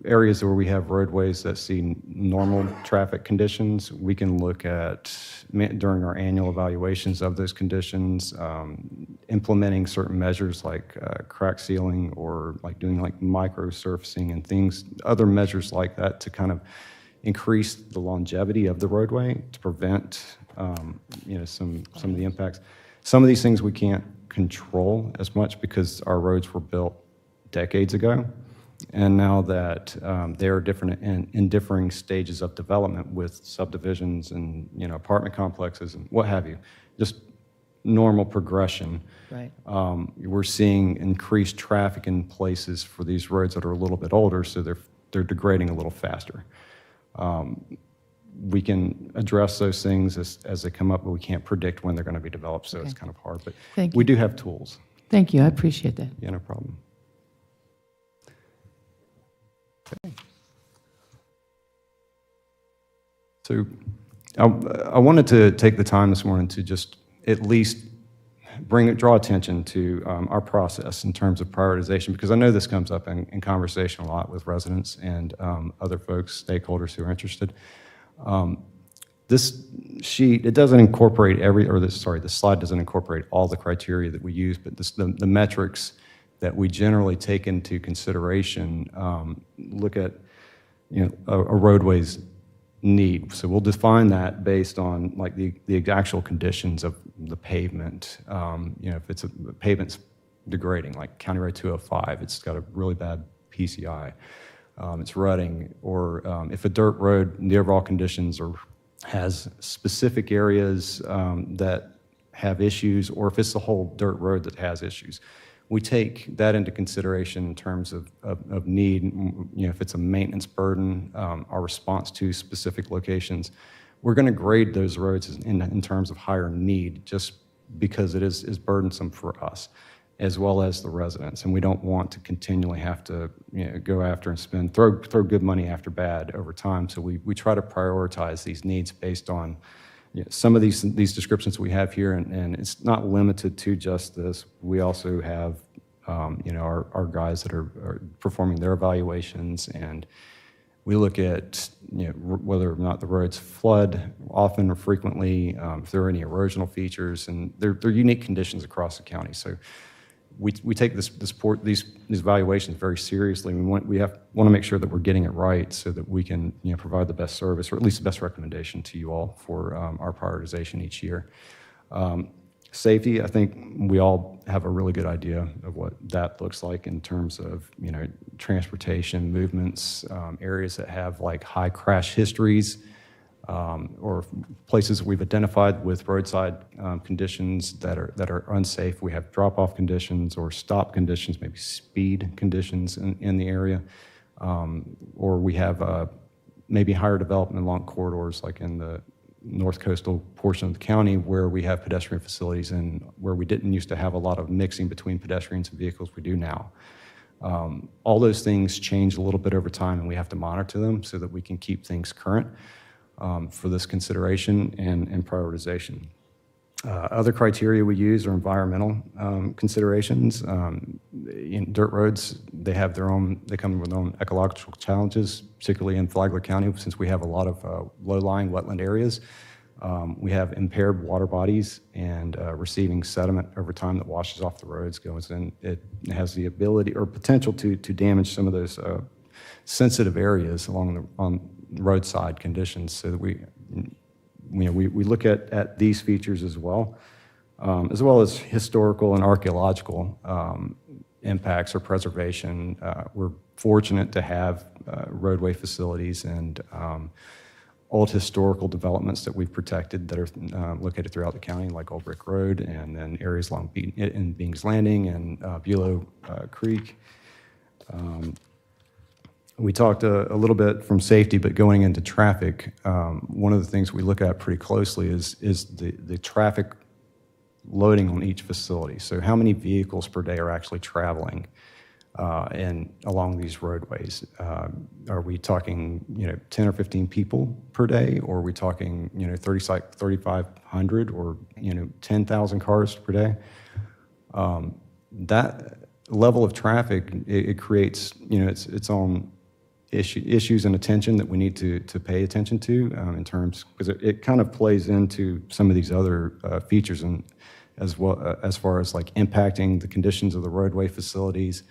areas where we have roadways that see normal traffic conditions, we can look at during our annual evaluations of those conditions, implementing certain measures like crack sealing or like doing like micro surfacing and things, other measures like that to kind of increase the longevity of the roadway to prevent some of the impacts. Some of these things we can't control as much because our roads were built decades ago, and now that they are different in differing stages of development with subdivisions and apartment complexes and what have you, just normal progression. Right. We're seeing increased traffic in places for these roads that are a little bit older, so they're degrading a little faster. We can address those things as they come up, but we can't predict when they're going to be developed, so it's kind of hard. But Thank we you. do have tools. Thank you. I appreciate that. Yeah, no problem. Okay. So I wanted to take the time this morning to just at least draw attention to our process in terms of prioritization, because I know this comes up in conversation a lot with residents and other folks, stakeholders who are interested. This sheet, it doesn't incorporate the slide doesn't incorporate all the criteria that we use, but the metrics that we generally take into consideration look at a roadway's need. So we'll define that based on like the actual conditions of the pavement. If it's a pavement's degrading, like County Road 205, it's got a really bad PCI. It's rutting, or if a dirt road, the overall conditions has specific areas that have issues, or if it's the whole dirt road that has issues. We take that into consideration in terms of need. If it's a maintenance burden, our response to specific locations, we're going to grade those roads in terms of higher need, just because it is burdensome for us. as well as the residents. And we don't want to continually have to go after and throw good money after bad over time. So we try to prioritize these needs based on some of these descriptions we have here, and it's not limited to just this. We also have our guys that are performing their evaluations, and we look at whether or not the roads flood often or frequently, if there are any erosional features, and they're unique conditions across the county. So we take these evaluations very seriously. We want to make sure that we're getting it right so that we can provide the best service, or at least the best recommendation to you all for our prioritization each year. Safety, I think we all have a really good idea of what that looks like in terms of transportation, movements, areas that have like high crash histories, or places that we've identified with roadside conditions that are unsafe. We have drop-off conditions or stop conditions, maybe speed conditions in the area, or we have maybe higher development along corridors like in the north coastal portion of the county where we have pedestrian facilities and where we didn't used to have a lot of mixing between pedestrians and vehicles. We do now. All those things change a little bit over time, and we have to monitor them so that we can keep things current for this consideration and prioritization. Other criteria we use are environmental considerations. In dirt roads, they come with their own ecological challenges, particularly in Flagler County, since we have a lot of low-lying wetland areas. We have impaired water bodies, and receiving sediment over time that washes off the roads goes in. It has the ability or potential to damage some of those sensitive areas on roadside conditions, so that we look at these features as well as historical and archaeological impacts or preservation. We're fortunate to have roadway facilities and old historical developments that we've protected that are located throughout the county, like Old Brick Road, and then areas along in Bings Landing and Bulow Creek. We talked a little bit from safety, but going into traffic, one of the things we look at pretty closely is the traffic loading on each facility. So how many vehicles per day are actually traveling and along these roadways? Are we talking 10 or 15 people per day, or are we talking 3,500 or 10,000 cars per day? That level of traffic, it creates its own issues and attention that we need to pay attention to in terms, because it kind of plays into some of these other features, and as well as far as like impacting the conditions of the roadway facilities,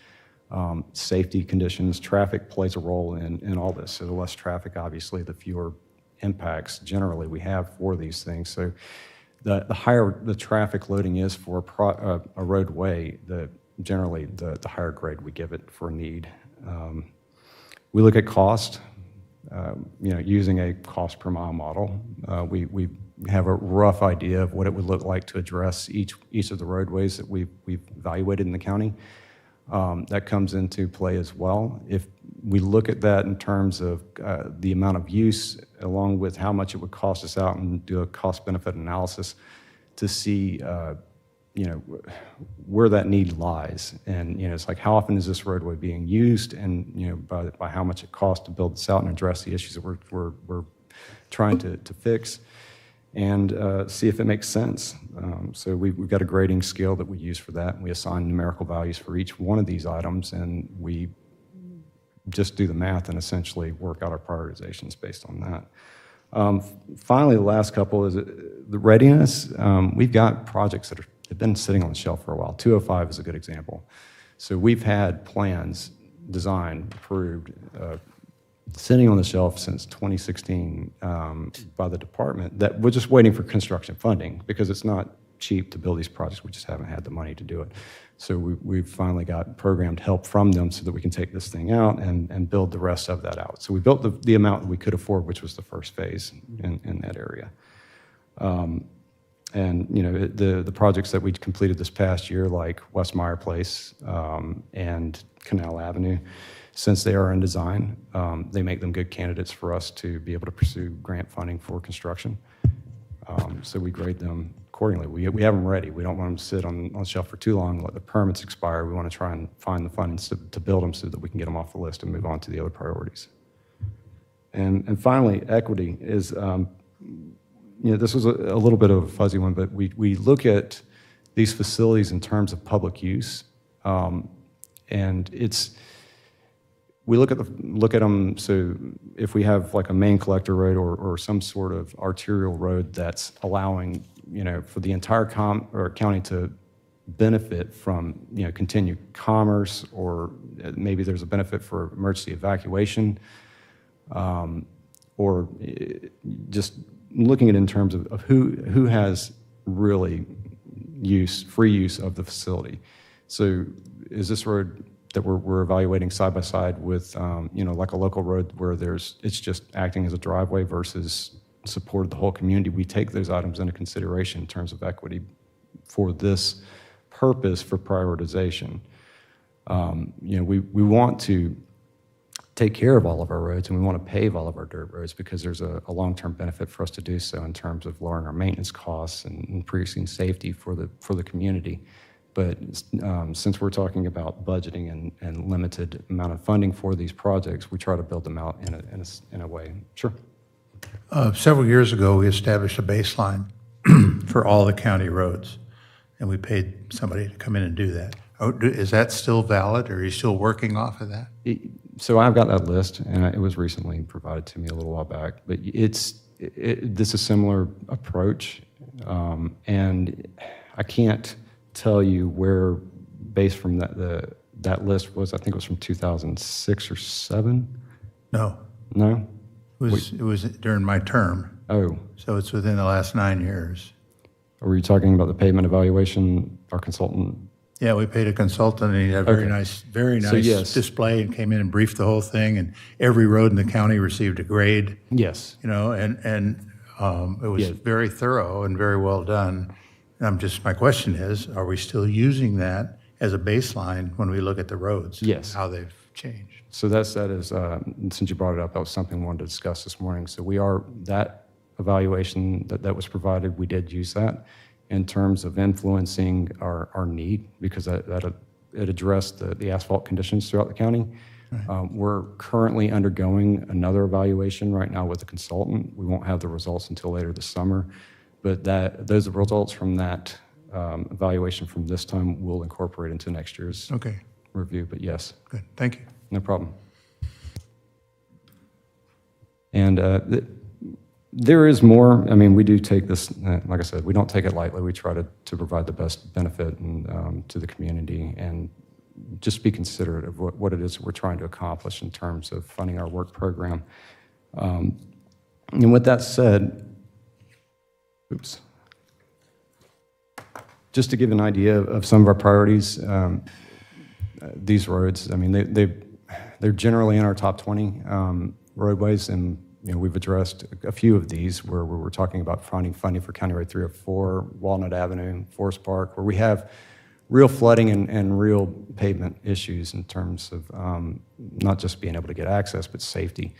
safety conditions. Traffic plays a role in all this. So the less traffic, obviously, the fewer impacts generally we have for these things. So the higher the traffic loading is for a roadway, generally the higher grade we give it for need. We look at cost, using a cost per mile model. We have a rough idea of what it would look like to address each of the roadways that we've evaluated in the county. That comes into play as well. If we look at that in terms of the amount of use, along with how much it would cost us out, and do a cost-benefit analysis to see where that need lies. And it's like, how often is this roadway being used, and by how much it costs to build this out and address the issues that we're trying to fix, and see if it makes sense. So we've got a grading scale that we use for that, and we assign numerical values for each one of these items, and we just do the math and essentially work out our prioritizations based on that. Finally, the last couple is the readiness. We've got projects that have been sitting on the shelf for a while. 205 is a good example. So we've had plans designed, approved, sitting on the shelf since 2016 by the department, that we're just waiting for construction funding, because it's not cheap to build these projects. We just haven't had the money to do it. So we've finally got programmed help from them so that we can take this thing out and build the rest of that out. So we built the amount that we could afford, which was the first phase in that area. And the projects that we completed this past year, like West Meyer Place and Canal Avenue, since they are in design, they make them good candidates for us to be able to pursue grant funding for construction. So we grade them accordingly. We have them ready. We don't want them to sit on the shelf for too long, let the permits expire. We want to try and find the funds to build them so that we can get them off the list and move on to the other priorities. And finally, equity is, this was a little bit of a fuzzy one, but we look at these facilities in terms of public use, and we look at them. So if we have like a main collector road or some sort of arterial road that's allowing for the entire county to benefit from continued commerce, or maybe there's a benefit for emergency evacuation, or just looking at it in terms of who has really free use of the facility. So is this road that we're evaluating side by side with, like a local road where it's just acting as a driveway versus support of the whole community? We take those items into consideration in terms of equity for this purpose for prioritization. We want to take care of all of our roads, and we want to pave all of our dirt roads because there's a long-term benefit for us to do so in terms of lowering our maintenance costs and increasing safety for the community. But since we're talking about budgeting and limited amount of funding for these projects, we try to build them out in a way. Sure. Several years ago, we established a baseline for all the county roads, and we paid somebody to come in and do that. Is that still valid, or are you still working off of that? So I've got that list, and it was recently provided to me a little while back. But this is a similar approach, and I can't tell you where, based from that list was. I think it was from 2006 or 7. No. No. It was during my term. Oh. So it's within the last 9 years. Were you talking about the pavement evaluation, our consultant? Yeah, we paid a consultant, and he had a very nice yes. display, and came in and briefed the whole thing, and every road in the county received a grade. Yes. And it was very thorough and very well done. My question is, are we still using that as a baseline when we look at the roads? Yes. How they've changed. So that is, since you brought it up, that was something we wanted to discuss this morning. So that evaluation that was provided, we did use that in terms of influencing our need, because it addressed the asphalt conditions throughout the county. Right. We're currently undergoing another evaluation right now with a consultant. We won't have the results until later this summer, but those results from that evaluation from this time will incorporate into next year's review. But yes. Good. Thank you. No problem. And there is more. I mean, we do take this, like I said, we don't take it lightly. We try to provide the best benefit to the community, and just be considerate of what it is we're trying to accomplish in terms of funding our work program. And with that said, just to give an idea of some of our priorities, these roads, I mean, they're generally in our top 20 roadways, and we've addressed a few of these where we're talking about funding for County Road 304, Walnut Avenue, Forest Park, where we have real flooding and real pavement issues in terms of not just being able to get access, but safety,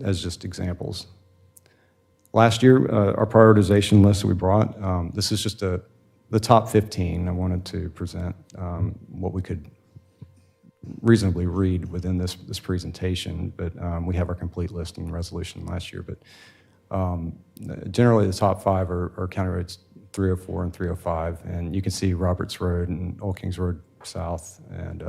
as just examples. Last year, our prioritization list that we brought, this is just the top 15. I wanted to present what we could reasonably read within this presentation, but we have our complete list and resolution last year. But generally, the top 5 are County Roads 304 and 305, and you can see Roberts Road and Old Kings Road South and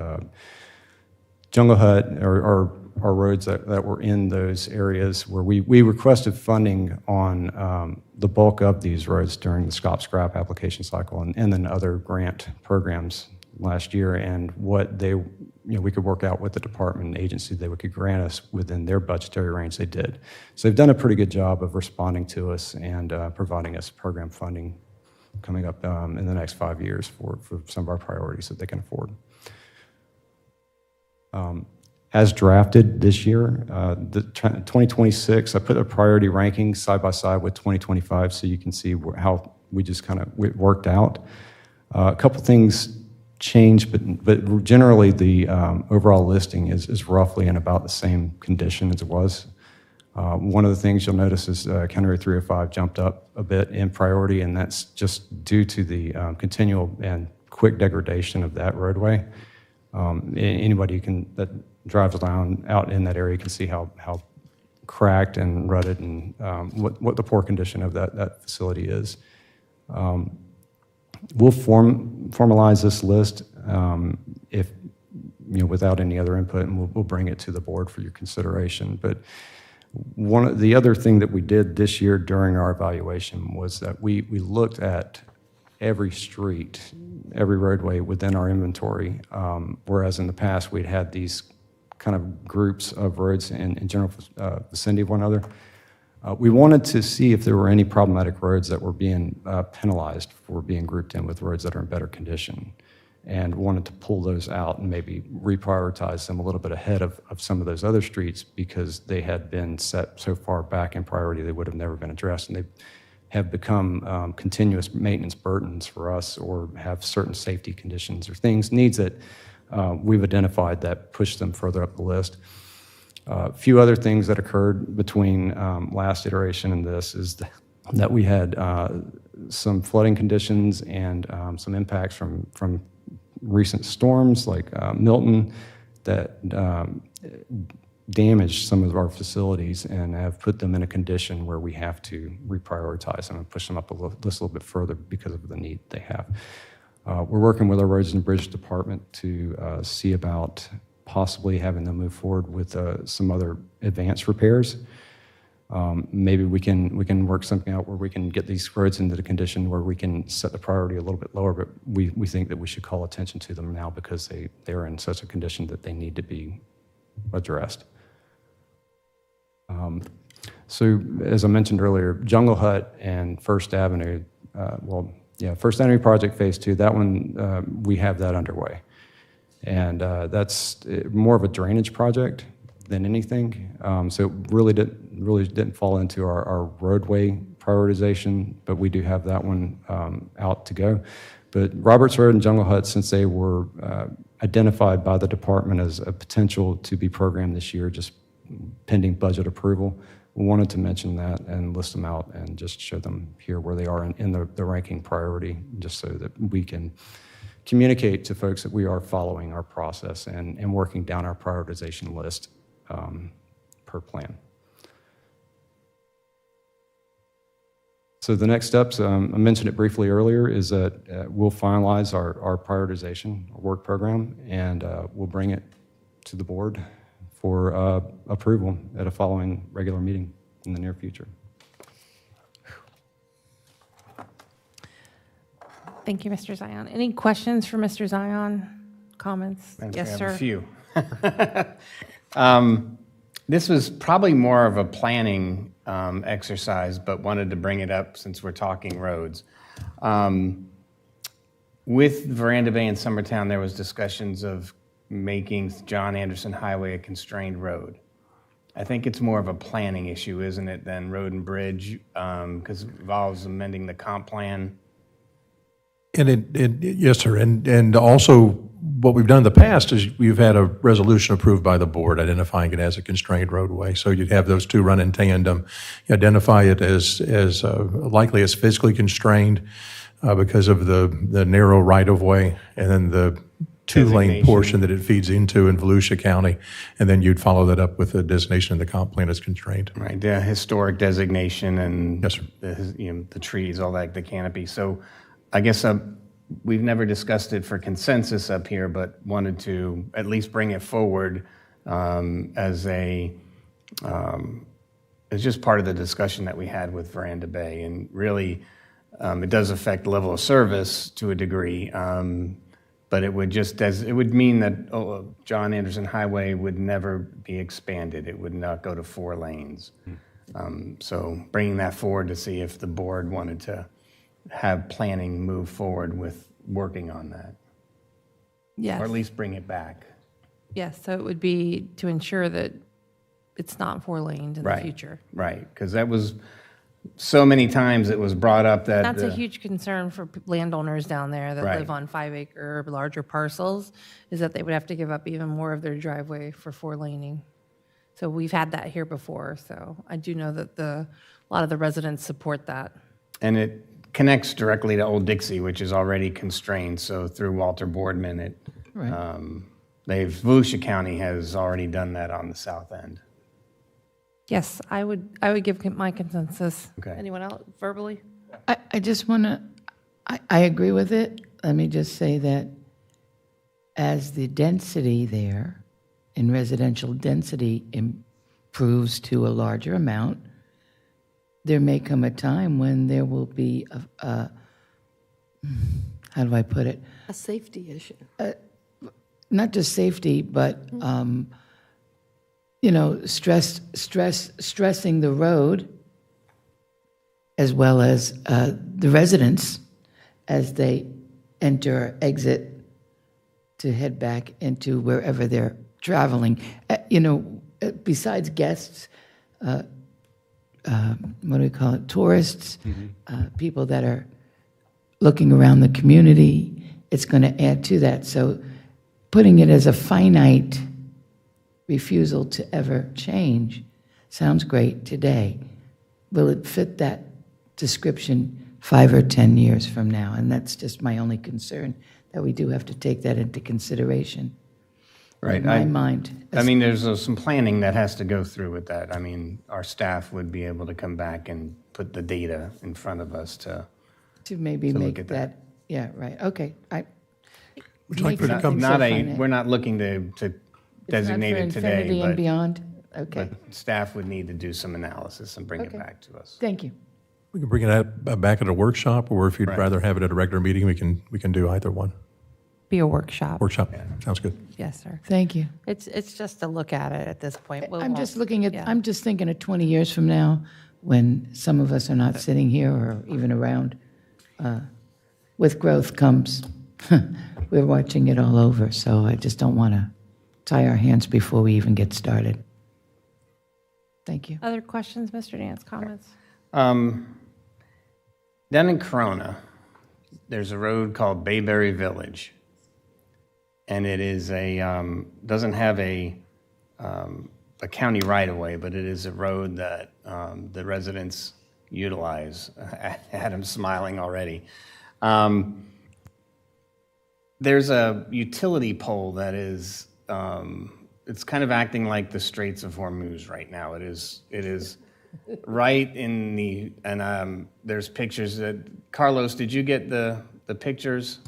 Jungle Hut are roads that were in those areas where we requested funding on the bulk of these roads during the Scrap application cycle and then other grant programs last year, and what we could work out with the department and agency they could grant us within their budgetary range. They did. So they've done a pretty good job of responding to us and providing us program funding coming up in the next 5 years for some of our priorities that they can afford. As drafted this year, the 2026, I put a priority ranking side by side with 2025 so you can see how we just kind of worked out. A couple things changed, but generally the overall listing is roughly in about the same condition as it was One of the things you'll notice is County Road 305 jumped up a bit in priority, and that's just due to the continual and quick degradation of that roadway. Anybody that drives down out in that area can see how cracked and rutted and what the poor condition of that facility is. We'll formalize this list if without any other input, and we'll bring it to the board for your consideration. But the other thing that we did this year during our evaluation was that we looked at every street, every roadway within our inventory, whereas in the past we'd had these kind of groups of roads in general vicinity of one another. We wanted to see if there were any problematic roads that were being penalized for being grouped in with roads that are in better condition, and wanted to pull those out and maybe reprioritize them a little bit ahead of some of those other streets because they had been set so far back in priority they would have never been addressed, and they have become continuous maintenance burdens for us, or have certain safety conditions or needs that we've identified that push them further up the list. A few other things that occurred between last iteration and this is that we had some flooding conditions and some impacts from recent storms like Milton that damaged some of our facilities and have put them in a condition where we have to reprioritize them and push them up a little bit further because of the need they have. We're working with our Roads and Bridge Department to see about possibly having them move forward with some other advanced repairs. Maybe we can work something out where we can get these roads into the condition where we can set the priority a little bit lower, but we think that we should call attention to them now because they're in such a condition that they need to be addressed. So as I mentioned earlier, Jungle Hut and First Avenue, First Avenue Project Phase 2, that one, we have that underway. And that's more of a drainage project than anything. So it really didn't fall into our roadway prioritization, but we do have that one out to go. But Roberts Road and Jungle Hut, since they were identified by the department as a potential to be programmed this year, just pending budget approval, we wanted to mention that and list them out and just show them here where they are in the ranking priority, just so that we can communicate to folks that we are following our process and working down our prioritization list per plan. So the next steps, I mentioned it briefly earlier, is that we'll finalize our prioritization work program, and we'll bring it to the board for approval at a following regular meeting in the near future. Thank you, Mr. Zion. Any questions for Mr. Zion? Comments? Yes, sir. I have a few. This was probably more of a planning exercise, but wanted to bring it up since we're talking roads. With Veranda Bay and Summertown, there was discussions of making John Anderson Highway a constrained road. I think it's more of a planning issue, isn't it, than road and bridge, because it involves amending the comp plan. And yes, sir. And also, what we've done in the past is we've had a resolution approved by the board identifying it as a constrained roadway. So you'd have those two run in tandem. You identify it as likely as physically constrained because of the narrow right-of-way, and then the two-lane portion that it feeds into in Volusia County, and then you'd follow that up with a designation in the comp plan as constrained. Right, the historic designation and yes, sir. The trees, all that, the canopy. So I guess we've never discussed it for consensus up here, but wanted to at least bring it forward as just part of the discussion that we had with Veranda Bay. And really, it does affect the level of service to a degree, but it would mean that John Anderson Highway would never be expanded. It would not go to 4 lanes. So bringing that forward to see if the board wanted to have planning move forward with working on that. Yes. Or at least bring it back. Yes, so it would be to ensure that it's not 4 lanes in the future. Right, because that was, so many times it was brought up that... That's a huge concern for landowners down there that live on 5-acre larger parcels, is that they would have to give up even more of their driveway for 4 laning. So we've had that here before, so I do know that a lot of the residents support that. And it connects directly to Old Dixie, which is already constrained, so through Walter Boardman, Volusia County has already done that on the south end. Yes, I would give my consensus. Okay. Anyone else verbally? I just want to, I agree with it. Let me just say that as the density there, in residential density improves to a larger amount, there may come a time when there will be how do I put it? A safety issue. Not just safety, but stressing the road as well as the residents as they enter or exit to head back into wherever they're traveling. Besides guests, what do we call it? Tourists, people that are looking around the community. It's going to add to that. So putting it as a finite refusal to ever change sounds great today. Will it fit that description 5 or 10 years from now? And that's just my only concern, that we do have to take that into consideration. Right. In my mind. I mean, there's some planning that has to go through with that. I mean, our staff would be able to come back and put the data in front of us to maybe look make at that. Yeah, right. Okay. Would you like Make me to something come? so finite. we're not looking to It's not designate for it today, infinity and beyond. Okay. but staff would need to do some analysis and bring it Okay. back to us. Thank you. We can bring it back at a workshop, or if you'd Right. rather have it at a regular meeting, we can do either one. Be a workshop. Workshop, sounds good. Yes, sir. Thank you. It's just a look at it at this point. I'm just looking at, yeah. I'm just thinking of 20 years from now, when some of us are not sitting here or even around. With growth comes, we're watching it all over, so I just don't want to tie our hands before we even get started. Thank you. Other questions, Mr. Dance, comments? Down in Corona, there's a road called Bayberry Village. And it is doesn't have a county right-of-way, but it is a road that the residents utilize. Adam's smiling already. There's a utility pole that is, it's kind of acting like the Straits of Hormuz right now. It is right in the, and there's pictures that, Carlos, did you get the pictures?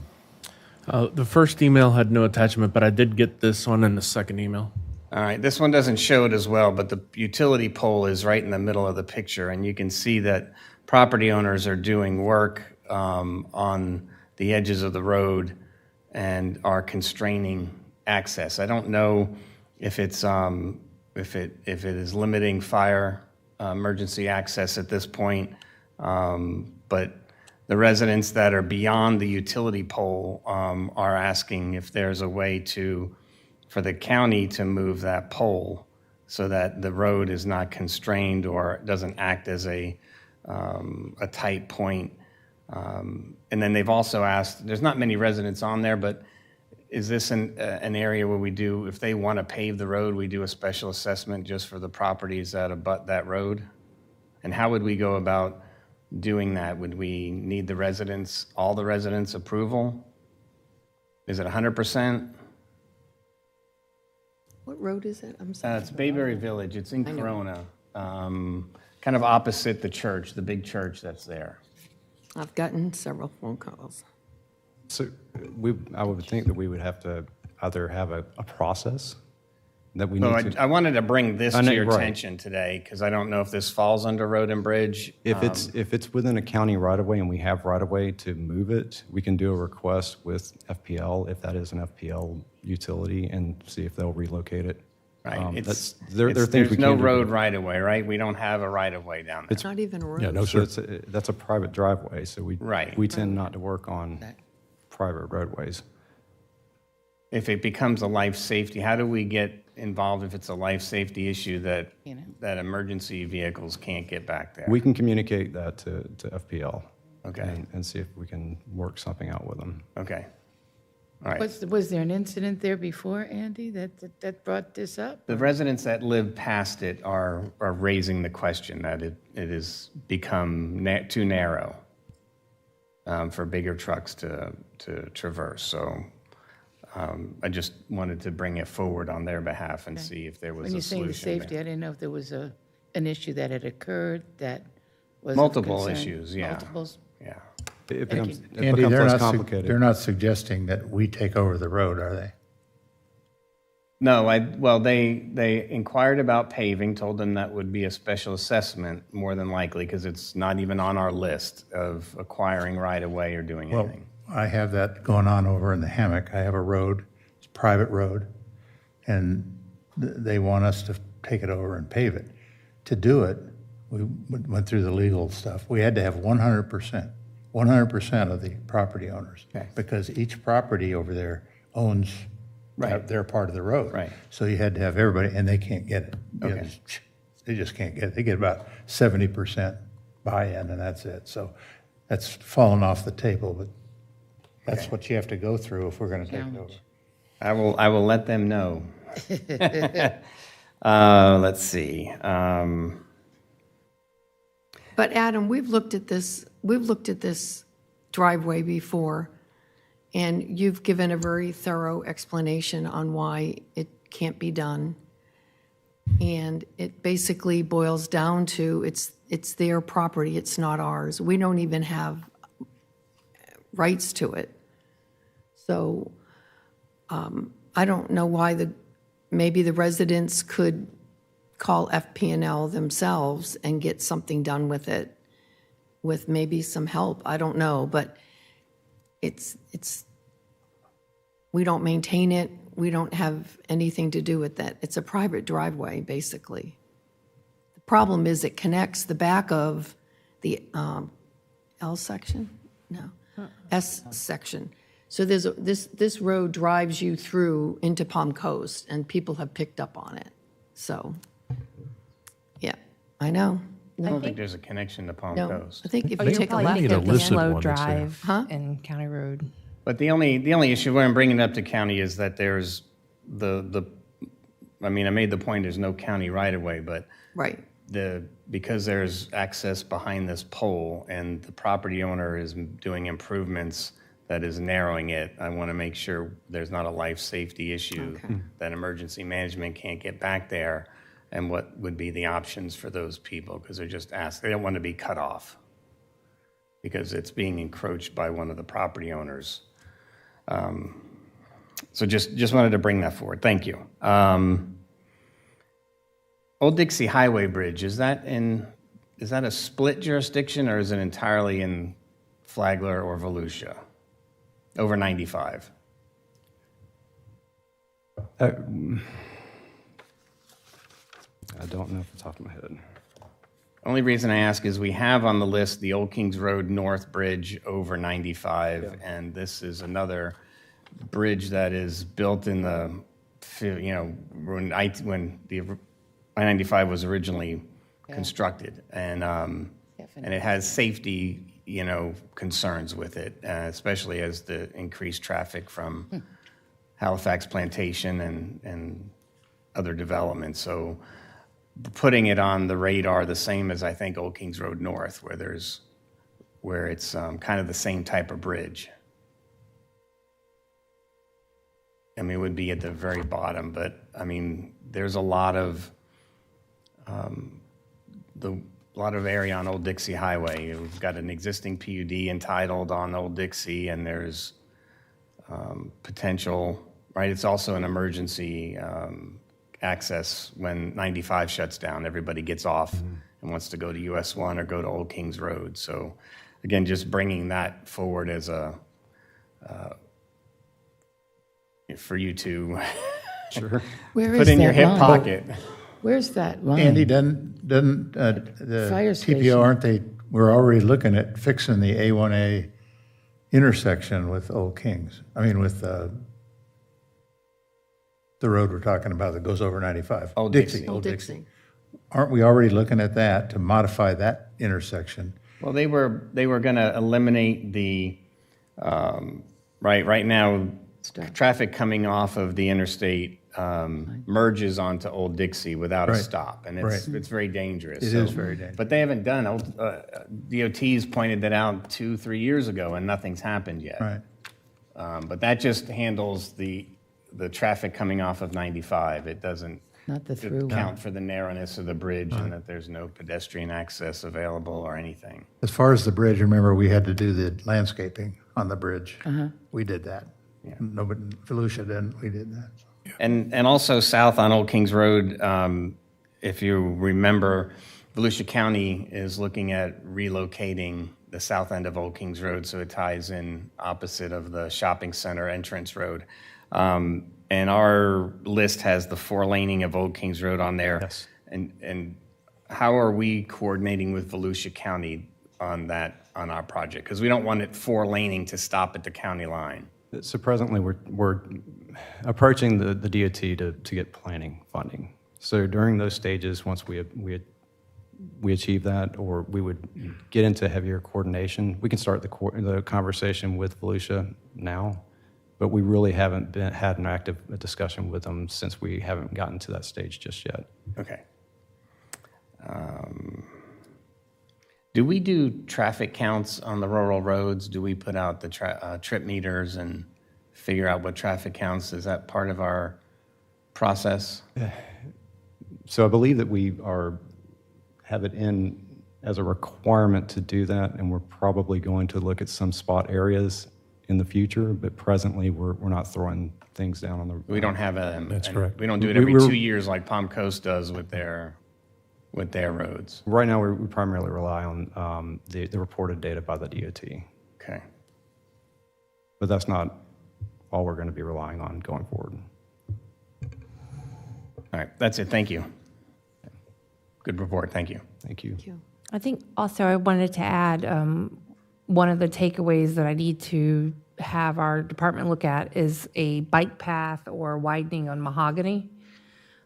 The first email had no attachment, but I did get this one in the second email. All right, this one doesn't show it as well, but the utility pole is right in the middle of the picture, and you can see that property owners are doing work on the edges of the road and are constraining access. I don't know if it's if it is limiting fire emergency access at this point, but the residents that are beyond the utility pole are asking if there's a way for the county to move that pole so that the road is not constrained or doesn't act as a tight point. And then they've also asked, there's not many residents on there, but is this an area where we do, if they want to pave the road, we do a special assessment just for the properties that abut that road? And how would we go about doing that? Would we need all the residents' approval? Is it 100%? What road is it? I'm sorry. It's Bayberry Village. It's in Corona, kind of opposite the church, the big church that's there. I've gotten several phone calls. So I would think that we would have to either have a process that we So need to. I wanted to bring this I know, to your right. attention today because I don't know if this falls under road and bridge. If it's within a county right-of-way and we have right-of-way to move it, we can do a request with FPL, if that is an FPL utility, and see if they'll relocate it. Right. There are things we There's no can do. road right of way, right? We don't have a right of way down there. It's not even a road. Yeah, no, So sir. that's a private driveway, so Right. we tend not to work on private roadways. If it becomes a life safety, how do we get involved if it's a life safety issue that emergency vehicles can't get back there? We can communicate that to FPL. Okay. And see if we can work something out with them. Okay. All right. Was there an incident there before, Andy, that brought this up? The residents that live past it are raising the question that it has become too narrow for bigger trucks to traverse. So I just wanted to bring it forward on their behalf and see if there was When a you're saying the solution safety, there. I didn't know if there was an issue that had occurred that was of Multiple concern. issues, yeah. Multiples? Yeah. It becomes, it Andy, becomes they're less not, complicated. they're not suggesting that we take over the road, are they? No, well, they inquired about paving, told them that would be a special assessment more than likely because it's not even on our list of acquiring right-of-way or doing Well, anything. I have that going on over in the Hammock. I have a road, it's a private road, and they want us to take it over and pave it. To do it, we went through the legal stuff. We had to have 100% of the property owners. Okay. Because each property over there owns Right. their part of the road. Right. So you had to have everybody, and they can't get it. You know, Okay. they just can't get it. They get about 70% buy-in, and that's it. So that's fallen off the table, but that's what you have to go through if we're going to take it over. I will let them know. Let's see. But Adam, we've looked at this driveway before, and you've given a very thorough explanation on why it can't be done. And it basically boils down to, it's their property, it's not ours. We don't even have rights to it. So I don't know why maybe the residents could call FP&L themselves and get something done with it, with maybe some help. I don't know, but we don't maintain it. We don't have anything to do with that. It's a private driveway, basically. The problem is it connects the back of the L section? No, S section. So this road drives you through into Palm Coast, and people have picked up on it. So, yeah, I know. I don't think there's a connection to Palm No, Coast. I think if Oh, you you're take a probably left, need a thinking of the listed slow one that's there. drive in County Road. But the only issue where I'm bringing it up to county is that there's I made the point there's no county right-of-way, but right. because there's access behind this pole and the property owner is doing improvements that is narrowing it, I want to make sure there's not a life safety issue, that emergency management can't get back there, and what would be the options for those people, because they don't want to be cut off because it's being encroached by one of the property owners. So just wanted to bring that forward. Thank you. Old Dixie Highway Bridge, is that a split jurisdiction, or is it entirely in Flagler or Volusia? Over 95. I don't know off the top of my head. Only reason I ask is we have on the list the Old Kings Road North Bridge over 95, and this is another bridge that is built in the, when the I-95 was originally constructed, and it has safety, concerns with it, especially as the increased traffic from Halifax Plantation and other developments. So putting it on the radar, the same as I think Old Kings Road North, where it's kind of the same type of bridge. It would be at the very bottom, but there's a lot of area on Old Dixie Highway. We've got an existing PUD entitled on Old Dixie, and there's potential, right? It's also an emergency access when 95 shuts down. Everybody gets off and wants to go to US 1 or go to Old Kings Road. So again, just bringing that forward as for you to Where put is in your that hip line? pocket. Where's that line? Andy, doesn't the Fire station. TPO, we're already looking at fixing the A1A intersection with Old Kings. With the road we're talking about that goes over 95. Old Dixie. Old Dixie. Aren't we already looking at that to modify that intersection? Well, they were going to eliminate the right now. traffic coming off of the interstate merges onto Old Dixie without a Right. stop, and Right. it's very dangerous. It is very dangerous. But they haven't done, DOT's pointed that out 2-3 years ago, and nothing's happened yet. Right. But that just handles the traffic coming off of 95. It doesn't Not the through. account for the narrowness of the bridge and that there's no pedestrian access available or anything. As far as the bridge, remember, we had to do the landscaping on the bridge. We did that. Nobody, Volusia didn't, we did that. And also south on Old Kings Road, if you remember, Volusia County is looking at relocating the south end of Old Kings Road so it ties in opposite of the shopping center entrance road. And our list has the 4-laning of Old Kings Road on there. Yes. And how are we coordinating with Volusia County on that, on our project? Because we don't want it 4-laning to stop at the county line. So presently, we're approaching the DOT to get planning funding. So during those stages, once we achieve that, or we would get into heavier coordination, we can start the conversation with Volusia now, but we really haven't had an active discussion with them since we haven't gotten to that stage just yet. Okay. Do we do traffic counts on the rural roads? Do we put out the trip meters and figure out what traffic counts? Is that part of our process? So I believe that we have it in as a requirement to do that, and we're probably going to look at some spot areas in the future, but presently we're not throwing things down on the. We don't have a. That's correct. We don't do it every 2 years like Palm Coast does with their roads. Right now, we primarily rely on the reported data by the DOT, Okay. but that's not all we're going to be relying on going forward. All right. That's it. Thank you. Good report. Thank you. Thank you. I think also I wanted to add, one of the takeaways that I need to have our department look at is a bike path or widening on Mahogany.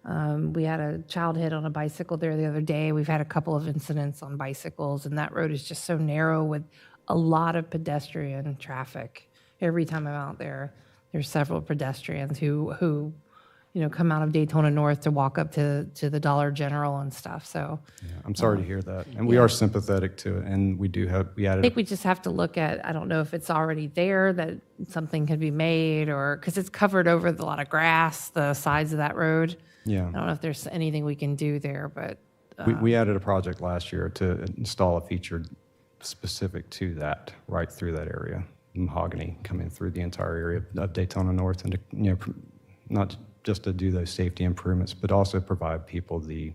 We had a child hit on a bicycle there the other day. We've had a couple of incidents on bicycles, and that road is just so narrow with a lot of pedestrian traffic. Every time I'm out there, there's several pedestrians who come out of Daytona North to walk up to the Dollar General and stuff. So Yeah, I'm sorry to hear that, and we are sympathetic to it, and we I added. think we just have to look at, I don't know if it's already there, that something can be made, or, because it's covered over with a lot of grass, the sides of that road. Yeah. I don't know if there's anything we can do there, but We added a project last year to install a feature specific to that, right through that area, Mahogany, coming through the entire area of Daytona North, and to, not just to do those safety improvements, but also provide people the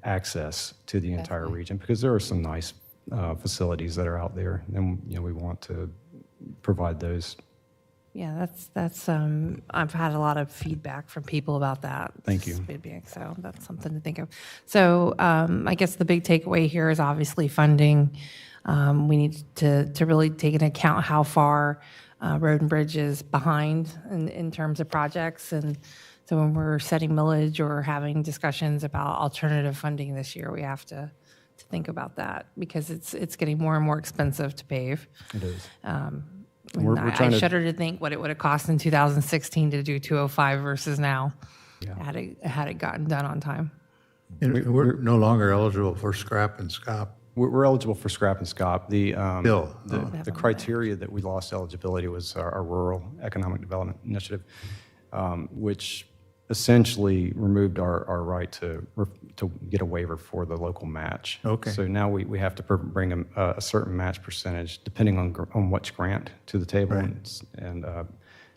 access to the entire region, because there are some nice facilities that are out there, and we want to provide those. yeah, that's I've had a lot of feedback from people about that. Thank you. So that's something to think of. So I guess the big takeaway here is obviously funding. We need to really take into account how far Road and Bridge is behind in terms of projects. And so when we're setting millage or having discussions about alternative funding this year, we have to think about that, because it's getting more and more expensive to pave. It is. We're We're I trying to- shudder to think what it would have cost in 2016 to do 205 versus now, Yeah. had it gotten done on time. And we're no longer eligible for scrap and scop. We're eligible for scrap and scop. Bill. The criteria that we lost eligibility was our Rural Economic Development Initiative, which essentially removed our right to get a waiver for the local match. Okay. So now we have to bring a certain match percentage, depending on which grant, to the table. Right. And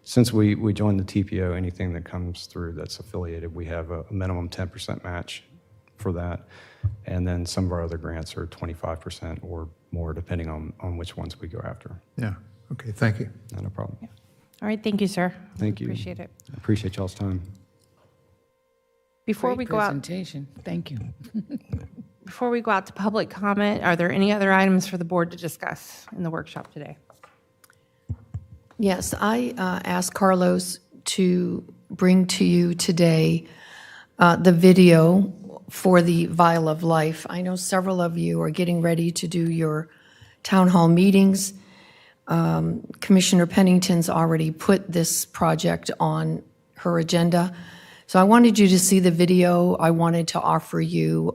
since we joined the TPO, anything that comes through that's affiliated, we have a minimum 10% match for that. And then some of our other grants are 25% or more, depending on which ones we go after. Yeah, okay, thank you. Not a problem. All right, thank you, sir. Thank you. Appreciate it. I appreciate y'all's time. Before Great we go out, presentation. Thank you. before we go out to public comment, are there any other items for the board to discuss in the workshop today? Yes, I asked Carlos to bring to you today the video for the Vial of Life. I know several of you are getting ready to do your town hall meetings. Commissioner Pennington's already put this project on her agenda. So I wanted you to see the video. I wanted to offer you,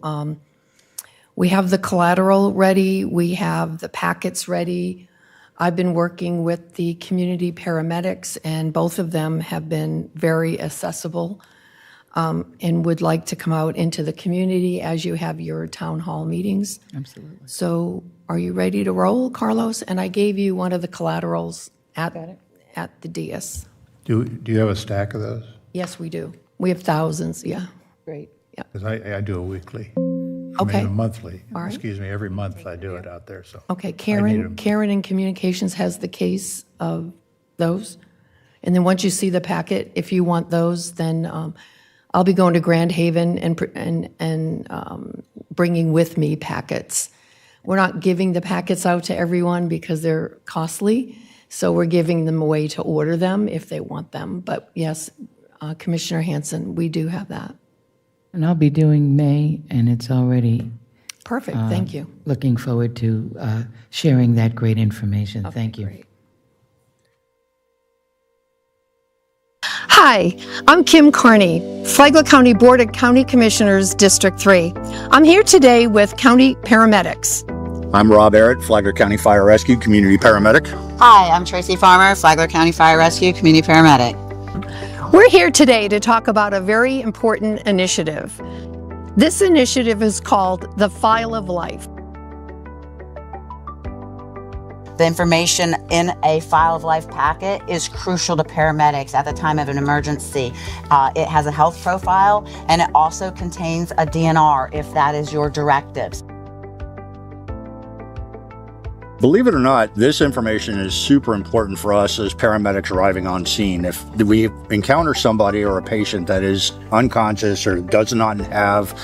we have the collateral ready, we have the packets ready. I've been working with the community paramedics, and both of them have been very accessible and would like to come out into the community as you have your town hall meetings. Absolutely. So are you ready to roll, Carlos? And I gave you one of the collaterals at the DS. Do you have a stack of those? Yes, we do. We have thousands, yeah. Great. Because I do a weekly. Okay. I mean, a monthly. All right. Excuse me, every month I do it out there, so. Okay, I need Karen 'em. Karen in Communications has the case of those. And then once you see the packet, if you want those, then I'll be going to Grand Haven and bringing with me packets. We're not giving the packets out to everyone because they're costly, so we're giving them away to order them if they want them. But yes, Commissioner Hanson, we do have that. And I'll be doing May, and it's already Perfect, thank you. looking forward to sharing that great information. Thank you. Great. Hi, I'm Kim Carney, Flagler County Board of County Commissioners, District 3. I'm here today with county paramedics. I'm Rob Barrett, Flagler County Fire Rescue Community Paramedic. Hi, I'm Tracy Farmer, Flagler County Fire Rescue Community Paramedic. We're here today to talk about a very important initiative. This initiative is called the File of Life. The information in a File of Life packet is crucial to paramedics at the time of an emergency. It has a health profile, and it also contains a DNR if that is your directives. Believe it or not, this information is super important for us as paramedics arriving on scene. If we encounter somebody or a patient that is unconscious or does not have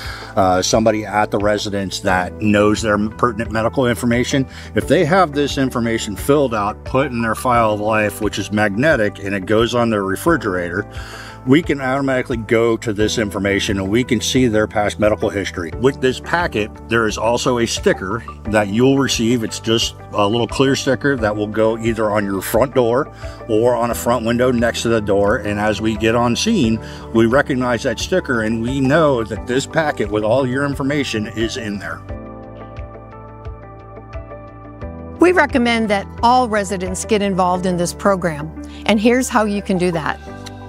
somebody at the residence that knows their pertinent medical information, if they have this information filled out, put in their File of Life, which is magnetic, and it goes on their refrigerator, we can automatically go to this information and we can see their past medical history. With this packet, there is also a sticker that you'll receive. It's just a little clear sticker that will go either on your front door or on a front window next to the door. And as we get on scene, we recognize that sticker and we know that this packet with all your information is in there. We recommend that all residents get involved in this program, and here's how you can do that.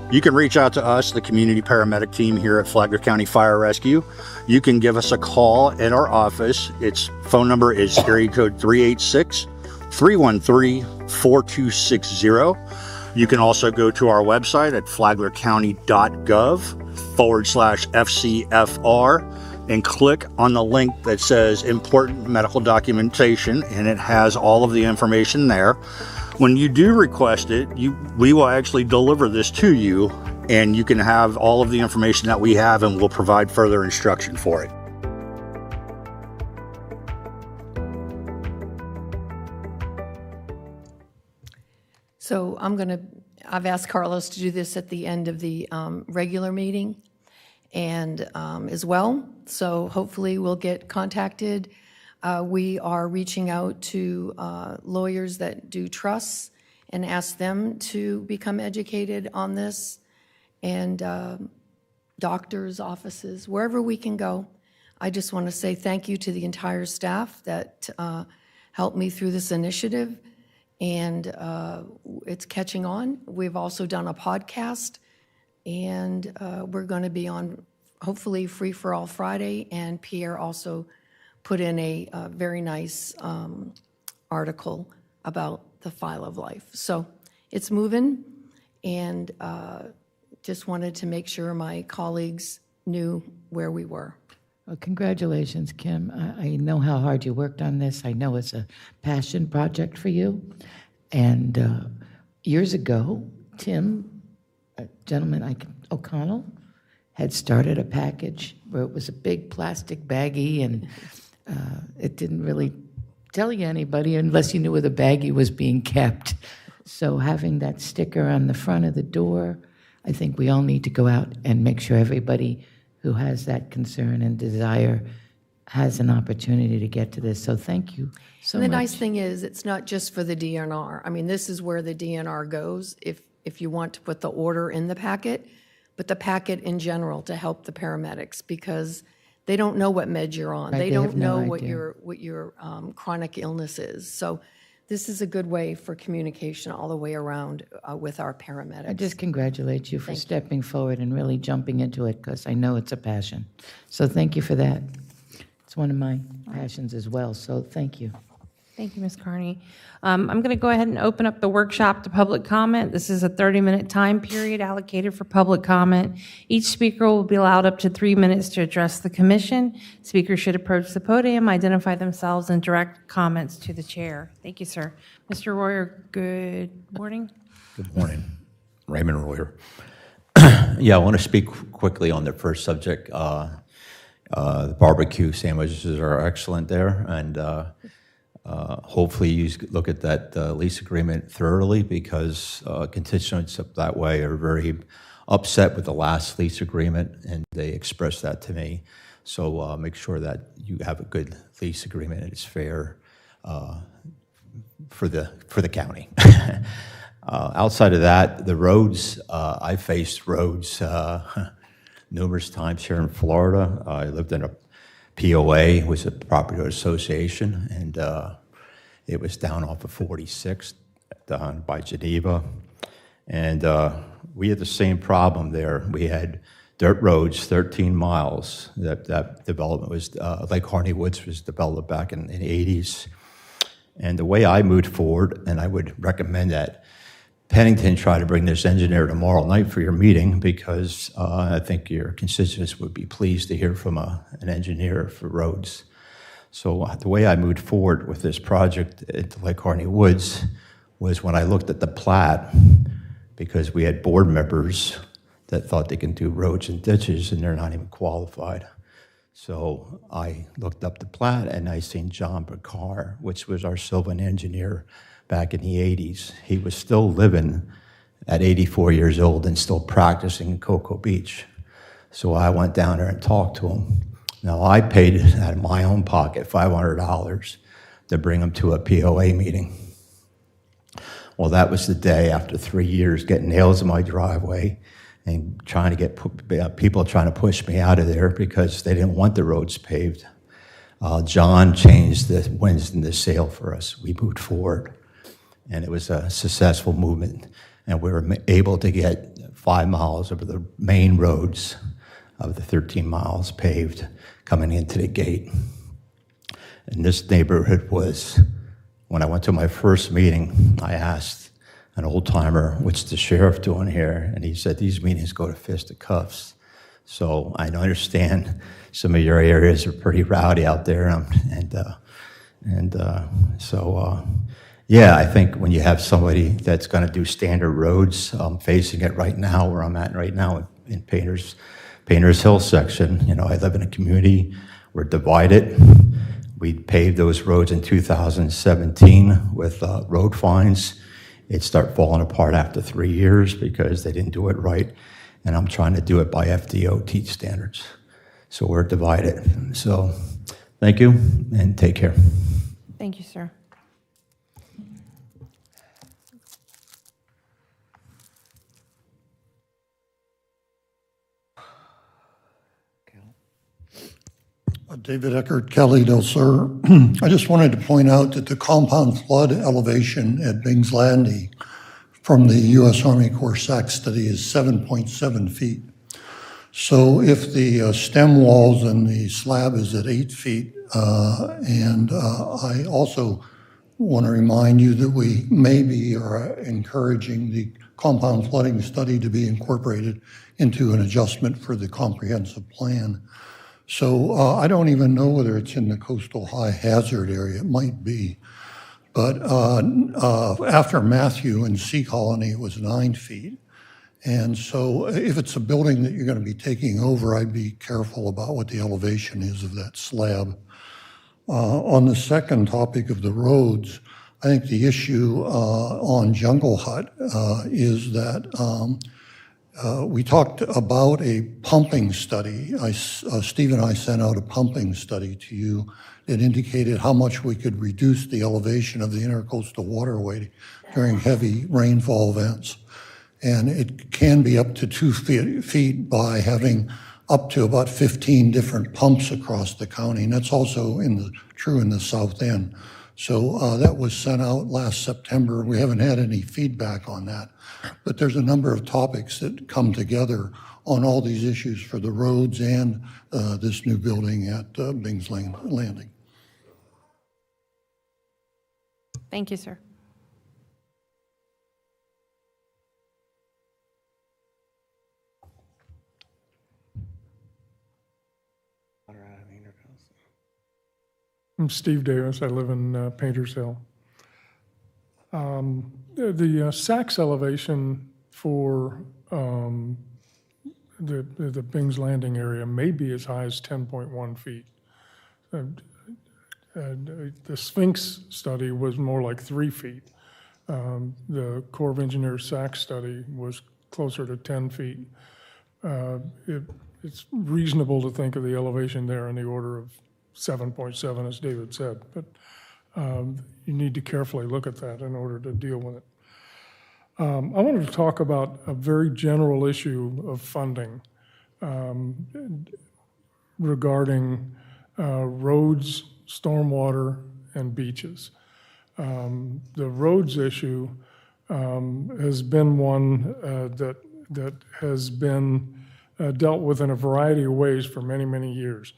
You can reach out to us, the community paramedic team here at Flagler County Fire Rescue. You can give us a call at our office. Its phone number is area code 386-313-4260. You can also go to our website at flaglercounty.gov/FCFR and click on the link that says important medical documentation, and it has all of the information there. When you do request it, we will actually deliver this to you, and you can have all of the information that we have, and we'll provide further instruction for it. So I've asked Carlos to do this at the end of the regular meeting and as well. So hopefully we'll get contacted. We are reaching out to lawyers that do trusts and ask them to become educated on this, and doctors' offices, wherever we can go. I just want to say thank you to the entire staff that helped me through this initiative, and it's catching on. We've also done a podcast, and we're going to be on, hopefully, Free for All Friday, and Pierre also put in a very nice article about the File of Life. So it's moving, and just wanted to make sure my colleagues knew where we were. Well, congratulations, Kim. I know how hard you worked on this. I know it's a passion project for you. And years ago, Tim, a gentleman, O'Connell, had started a package where it was a big plastic baggie, and it didn't really tell you anybody unless you knew where the baggie was being kept. So having that sticker on the front of the door, I think we all need to go out and make sure everybody who has that concern and desire has an opportunity to get to this. So thank you so And the much. nice thing is, it's not just for the DNR. I mean, this is where the DNR goes if you want to put the order in the packet, but the packet in general to help the paramedics, because they don't know what meds you're on. Right, They they don't have no know what idea. your chronic illness is. So this is a good way for communication all the way around with our paramedics. I just congratulate you for stepping forward and really jumping into it, because I know it's a passion. So thank you for that. It's one of my passions as well, so thank you. Thank you, Ms. Carney. I'm going to go ahead and open up the workshop to public comment. This is a 30-minute time period allocated for public comment. Each speaker will be allowed up to 3 minutes to address the commission. Speakers should approach the podium, identify themselves, and direct comments to the chair. Thank you, sir. Mr. Royer, good morning. Good morning. Raymond Royer. Yeah, I want to speak quickly on the first subject. The barbecue sandwiches are excellent there, and hopefully you look at that lease agreement thoroughly, because constituents up that way are very upset with the last lease agreement, and they expressed that to me. So make sure that you have a good lease agreement and it's fair for the county. Outside of that, the roads, I faced roads numerous times here in Florida. I lived in a POA, was a property association, and it was down off of 46th down by Geneva. And we had the same problem there. We had dirt roads, 13 miles. That development was, Lake Harney Woods was developed back in the 80s. And the way I moved forward, and I would recommend that Pennington try to bring this engineer tomorrow night for your meeting, because I think your constituents would be pleased to hear from an engineer for roads. So the way I moved forward with this project at Lake Harney Woods was when I looked at the plat, because we had board members that thought they can do roads and ditches, and they're not even qualified. So I looked up the plat, and I seen John Baccar, which was our Sylvan engineer back in the 80s. He was still living at 84 years old and still practicing in Cocoa Beach. So I went down there and talked to him. Now, I paid out of my own pocket $500 to bring him to a POA meeting. Well, that was the day after 3 years getting nails in my driveway and trying to get people trying to push me out of there because they didn't want the roads paved. John changed the winds in the sail for us. We moved forward, and it was a successful movement. And we were able to get 5 miles of the main roads of the 13 miles paved coming into the gate. And this neighborhood was, when I went to my first meeting, I asked an old timer, what's the sheriff doing here? And he said, these meetings go to fisticuffs. So I understand some of your areas are pretty rowdy out there. Yeah, I think when you have somebody that's going to do standard roads, I'm facing it right now where I'm at right now in Painters Hill section. You know, I live in a community, we're divided. We paved those roads in 2017 with road fines. It started falling apart after 3 years because they didn't do it right. And I'm trying to do it by FDOT standards. So we're divided. So thank you and take care. Thank you, sir. David Eckert, Kelly Del Sur. I just wanted to point out that the compound flood elevation at Bings Landing from the U.S. Army Corps SAC study is 7.7 feet. So if the stem walls and the slab is at 8 feet, and I also want to remind you that we maybe are encouraging the compound flooding study to be incorporated into an adjustment for the comprehensive plan. So I don't even know whether it's in the coastal high hazard area. It might be. But after Matthew and Sea Colony, it was 9 feet. And so if it's a building that you're going to be taking over, I'd be careful about what the elevation is of that slab. On the second topic of the roads, I think the issue on Jungle Hut is that We talked about a pumping study. Steve and I sent out a pumping study to you that indicated how much we could reduce the elevation of the intercoastal waterway during heavy rainfall events. And it can be up to 2 feet by having up to about 15 different pumps across the county. And that's also true in the south end. So that was sent out last September. We haven't had any feedback on that. But there's a number of topics that come together on all these issues for the roads and this new building at Bings Landing. Thank you, sir. I'm Steve Davis. I live in Painters Hill. The Sachs elevation for the Bings Landing area may be as high as 10.1 feet. The Sphinx study was more like 3 feet. The Corps of Engineers Sachs study was closer to 10 feet. It's reasonable to think of the elevation there in the order of 7.7, as David said, but you need to carefully look at that in order to deal with it. I wanted to talk about a very general issue of funding regarding roads, stormwater, and beaches. The roads issue has been one that has been dealt with in a variety of ways for many, many years.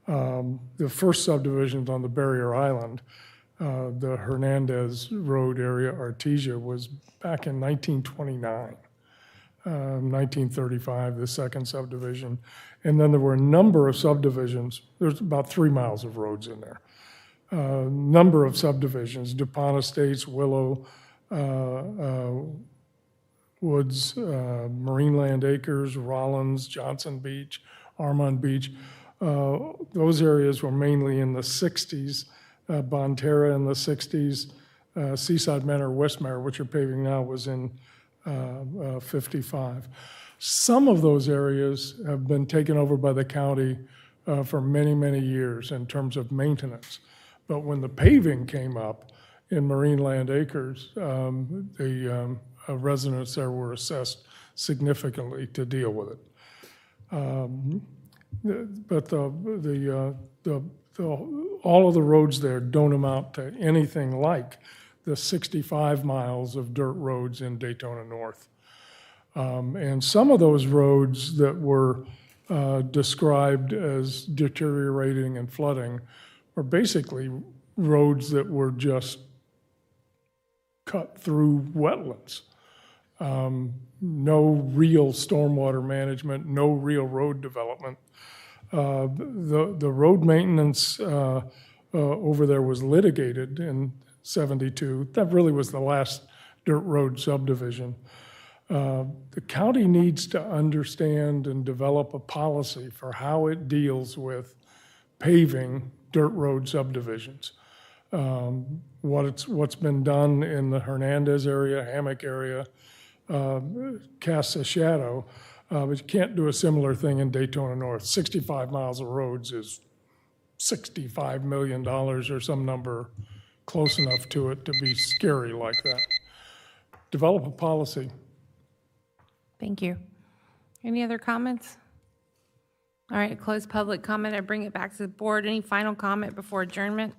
The first subdivisions on the Barrier Island, the Hernandez Road area, Artesia, was back in 1929. 1935, the second subdivision. And then there were a number of subdivisions. There's about 3 miles of roads in there. Number of subdivisions, DuPont Estates, Willow, Woods, Marineland Acres, Rollins, Johnson Beach, Armand Beach. Those areas were mainly in the 60s, Bonterra in the 60s, Seaside Manor, Westmere, which are paving now, was in 55. Some of those areas have been taken over by the county for many, many years in terms of maintenance. But when the paving came up in Marineland Acres, the residents there were assessed significantly to deal with it. But all of the roads there don't amount to anything like the 65 miles of dirt roads in Daytona North. And some of those roads that were described as deteriorating and flooding are basically roads that were just cut through wetlands. No real stormwater management, no real road development. The road maintenance over there was litigated in 72. That really was the last dirt road subdivision. The county needs to understand and develop a policy for how it deals with paving dirt road subdivisions. What's been done in the Hernandez area, Hammock area, casts a shadow, but you can't do a similar thing in Daytona North. 65 miles of roads is $65 million or some number close enough to it to be scary like that. Develop a policy. Thank you. Any other comments? All right, close public comment. I bring it back to the board. Any final comment before adjournment?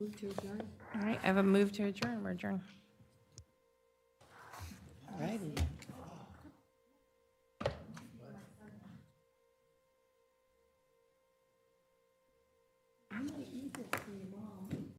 Move to adjourn. All right, I have a move to adjourn. We're adjourned. All righty. I might need this for your mom.